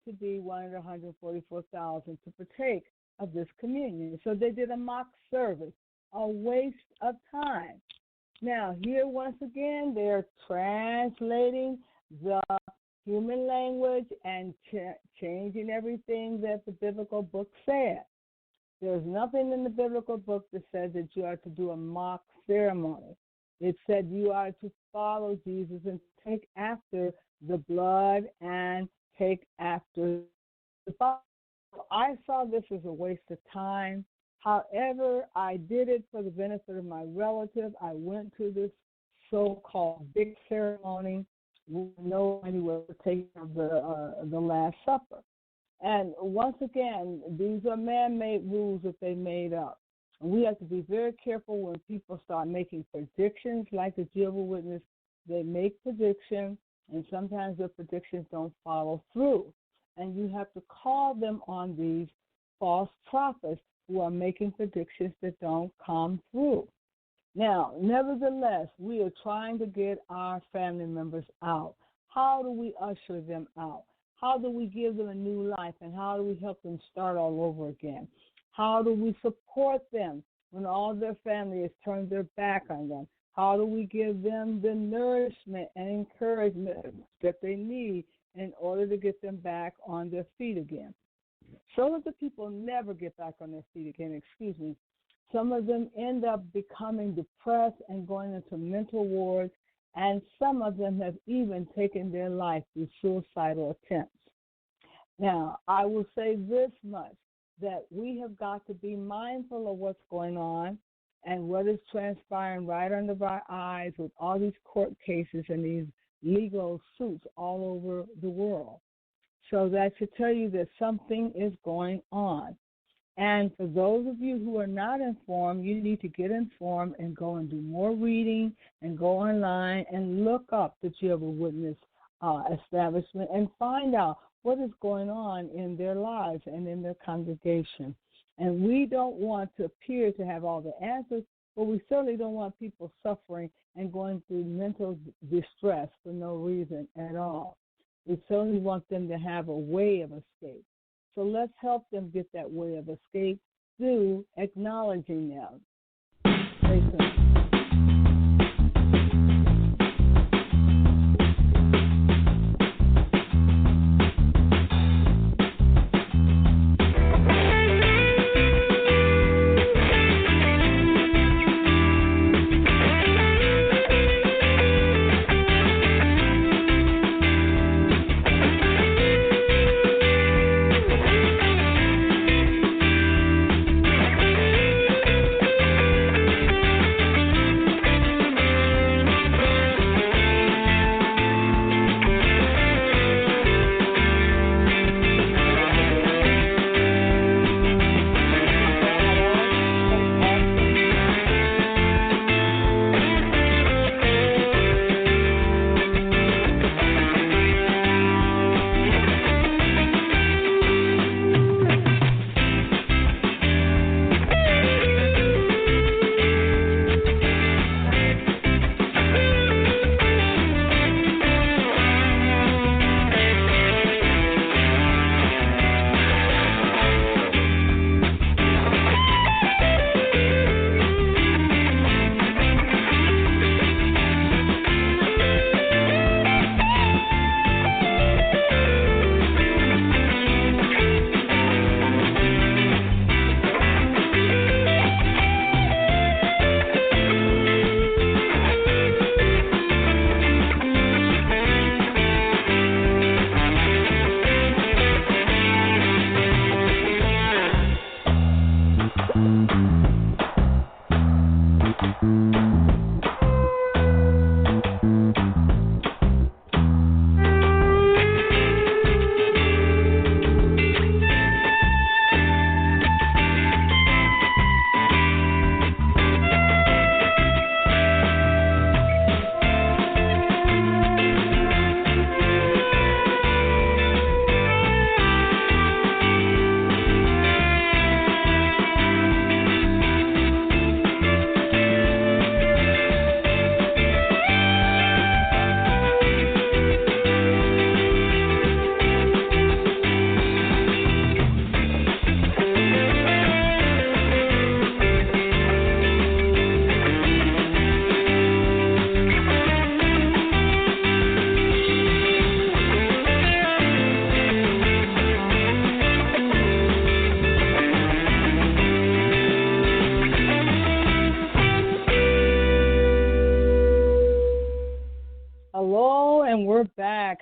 to be one of the 144,000 to partake of this communion? So they did a mock service, a waste of time. Now, here once again, they're translating the human language and changing everything that the biblical book said. There's nothing in the biblical book that says that you are to do a mock ceremony. It said you are to follow Jesus and take after the blood and take after the body. I saw this as a waste of time. However, I did it for the benefit of my relative. I went to this so-called big ceremony where nobody was taking of the Last Supper. And once again, these are man-made rules that they made up. And we have to be very careful when people start making predictions like the Jehovah's Witnesses. They make predictions, and sometimes their predictions don't follow through. And you have to call them on these false prophets who are making predictions that don't come through. Now, nevertheless, we are trying to get our family members out. How do we usher them out? How do we give them a new life, and how do we help them start all over again? How do we support them when all their family has turned their back on them? How do we give them the nourishment and encouragement that they need in order to get them back on their feet again? Some of the people never get back on their feet again, Some of them end up becoming depressed and going into mental wards, and some of them have even taken their life through suicidal attempts. Now, I will say this much, that we have got to be mindful of what's going on and what is transpiring right under our eyes with all these court cases and these legal suits all over the world. So that should tell you that something is going on. And for those of you who are not informed, you need to get informed and go and do more reading and go online and look up the Jehovah's Witness establishment and find out what is going on in their lives and in their congregation. And we don't want to appear to have all the answers, but we certainly don't want people suffering and going through mental distress for no reason at all. We certainly want them to have a way of escape. So let's help them get that way of escape through acknowledging them.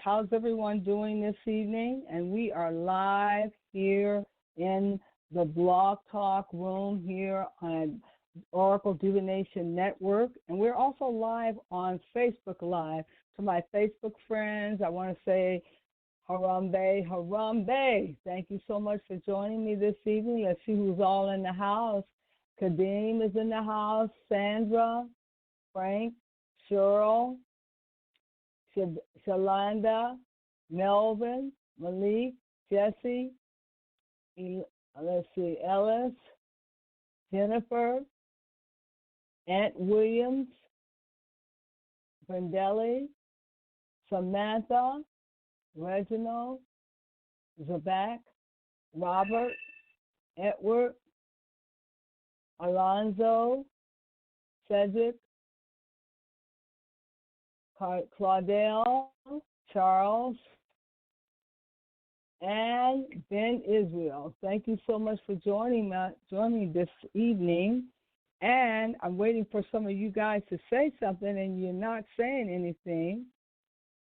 How's everyone doing this evening? And we are live here in the Blog Talk room here on Oracle Divination Network. And we're also live on Facebook Live. To my Facebook friends, I want to say Harambe, Harambe. Thank you so much for joining me this evening. Let's see who's all in the house. Kadeem is in the house. Sandra, Frank, Cheryl, Shalanda, Melvin, Malik, Jesse, Ellis, Jennifer, Aunt Williams, Brendelli, Samantha, Reginald, Zabak, Robert, Edward, Alonzo, Cedric, Claudel, Charles, and Ben Israel. Thank you so much for joining me this evening. And I'm waiting for some of you guys to say something, and you're not saying anything.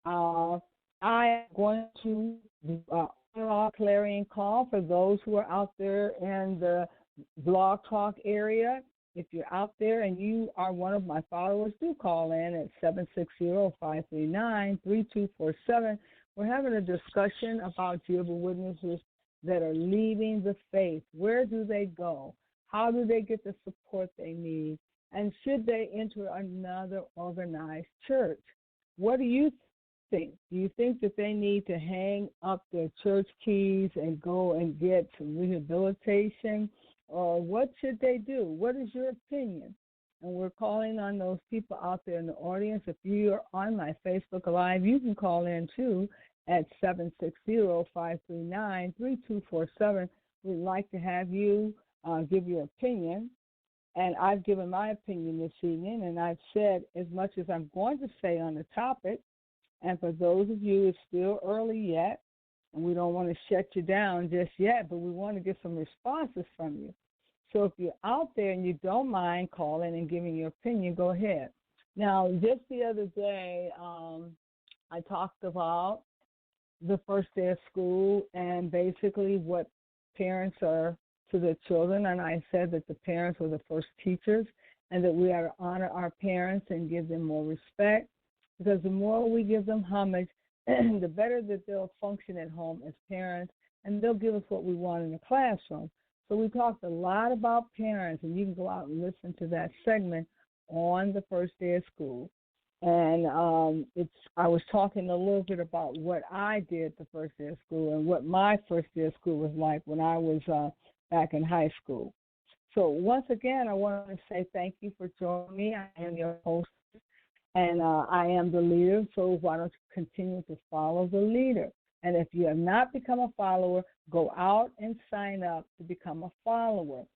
I am going to a clarion call for those who are out there in the Blog Talk area. If you're out there and you are one of my followers, do call in at 760-539-3247. We're having a discussion about Jehovah's Witnesses that are leaving the faith. Where do they go? How do they get the support they need? And should they enter another organized church? What do you think? Do you think that they need to hang up their church keys and go and get some rehabilitation? Or what should they do? What is your opinion? And we're calling on those people out there in the audience. If you are on my Facebook Live, you can call in too at 760-539-3247. We'd like to have you give your opinion. And I've given my opinion this evening, and I've said as much as I'm going to say on the topic. And for those of you, it's still early yet, and we don't want to shut you down just yet, but we want to get some responses from you. So if you're out there and you don't mind calling and giving your opinion, go ahead. Now, just the other day, I talked about the first day of school and basically what parents are to their children, and I said that the parents were the first teachers and that we are to honor our parents and give them more respect, because the more we give them homage, the better that they'll function at home as parents, and they'll give us what we want in the classroom. So we talked a lot about parents, and you can go out and listen to that segment on the first day of school. And I was talking a little bit about what I did the first day of school and what my first day of school was like when I was back in high school. So once again, I want to say thank you for joining me. I am your host, and I am the leader, so why don't you continue to follow the leader? And if you have not become a follower, go out and sign up to become a follower.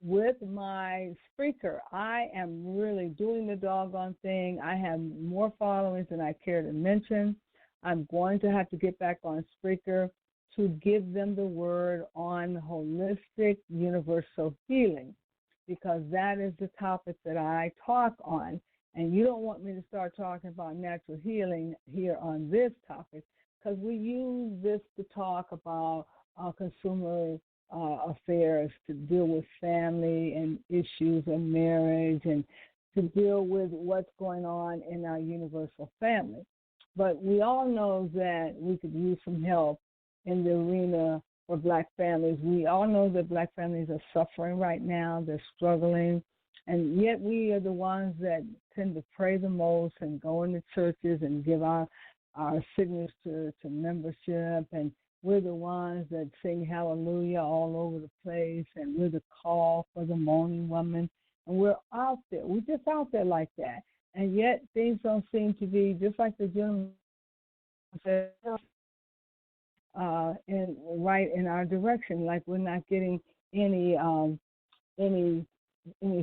With my Spreaker, I am really doing the doggone thing. I have more followers than I care to mention. I'm going to have to get back on Spreaker to give them the word on holistic universal healing, because that is the topic that I talk on. And you don't want me to start talking about natural healing here on this topic, because we use this to talk about consumer affairs, to deal with family and issues of marriage, and to deal with what's going on in our universal family. But we all know that we could use some help in the arena for black families. We all know that black families are suffering right now. They're struggling. And yet we are the ones that tend to pray the most and go into churches and give our signature to membership. And we're the ones that sing hallelujah all over the place. And we're the call for the mourning woman. And we're out there. We're just out there like that. And yet things don't seem to be, just like the gentleman said, right in our direction. Like we're not getting any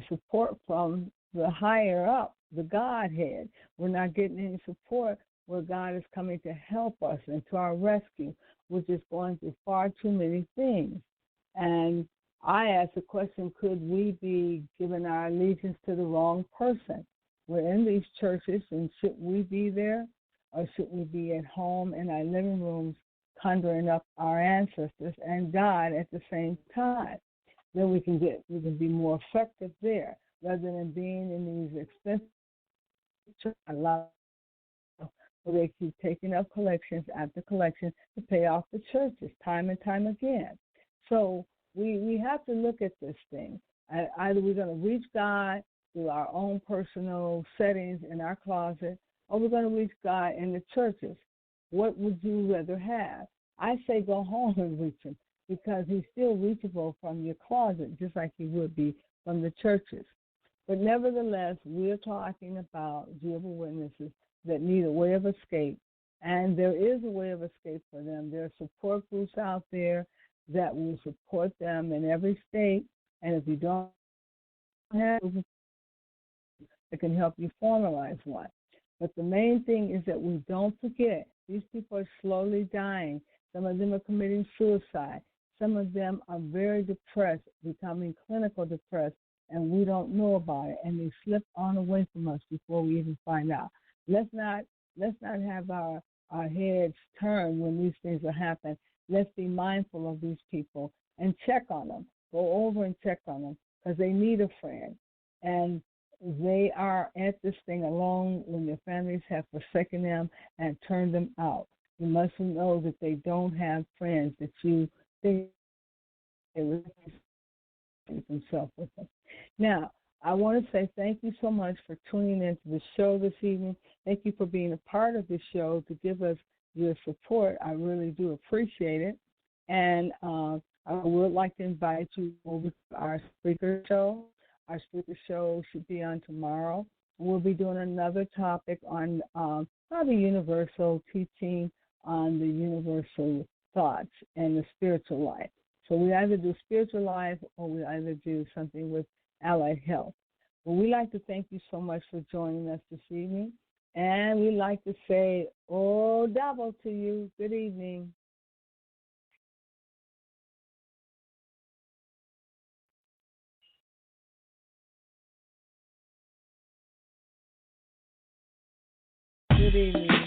support from the higher up, the Godhead. We're not getting any support where God is coming to help us and to our rescue. We're just going through far too many things. And I asked the question, could we be giving our allegiance to the wrong person? We're in these churches, and should we be there, or should we be at home in our living rooms conjuring up our ancestors and God at the same time? Then we can be more effective there rather than being in these expensive churches. A lot where they keep taking up collections after collection to pay off the churches time and time again. So we have to look at this thing. Either we're going to reach God through our own personal settings in our closet, or we're going to reach God in the churches. What would you rather have? I say go home and reach him, because he's still reachable from your closet, just like he would be from the churches. But nevertheless, we're talking about Jehovah's Witnesses that need a way of escape, and there is a way of escape for them. There are support groups out there that will support them in every state, and if you don't have it, can help you formalize one. But the main thing is that we don't forget, these people are slowly dying. Some of them are committing suicide. Some of them are very depressed, becoming clinical depressed, and we don't know about it, and they slip on away from us before we even find out. Let's not have our heads turned when these things are happening. Let's be mindful of these people and check on them. Go over and check on them, because they need a friend. And they are at this thing alone when their families have forsaken them and turned them out. You must know that they don't have friends, that you think they will themselves with them. Now, I want to say thank you so much for tuning into the show this evening. Thank you for being a part of the show to give us your support. I really do appreciate it. And I would like to invite you over to our Spreaker show. Our Spreaker show should be on tomorrow. We'll be doing another topic on probably universal teaching on the universal thoughts and the spiritual life. So we either do spiritual life or we either do something with allied health. Well, we'd like to thank you so much for joining us this evening. And we'd like to say, oh, double to you. Good evening. Good evening.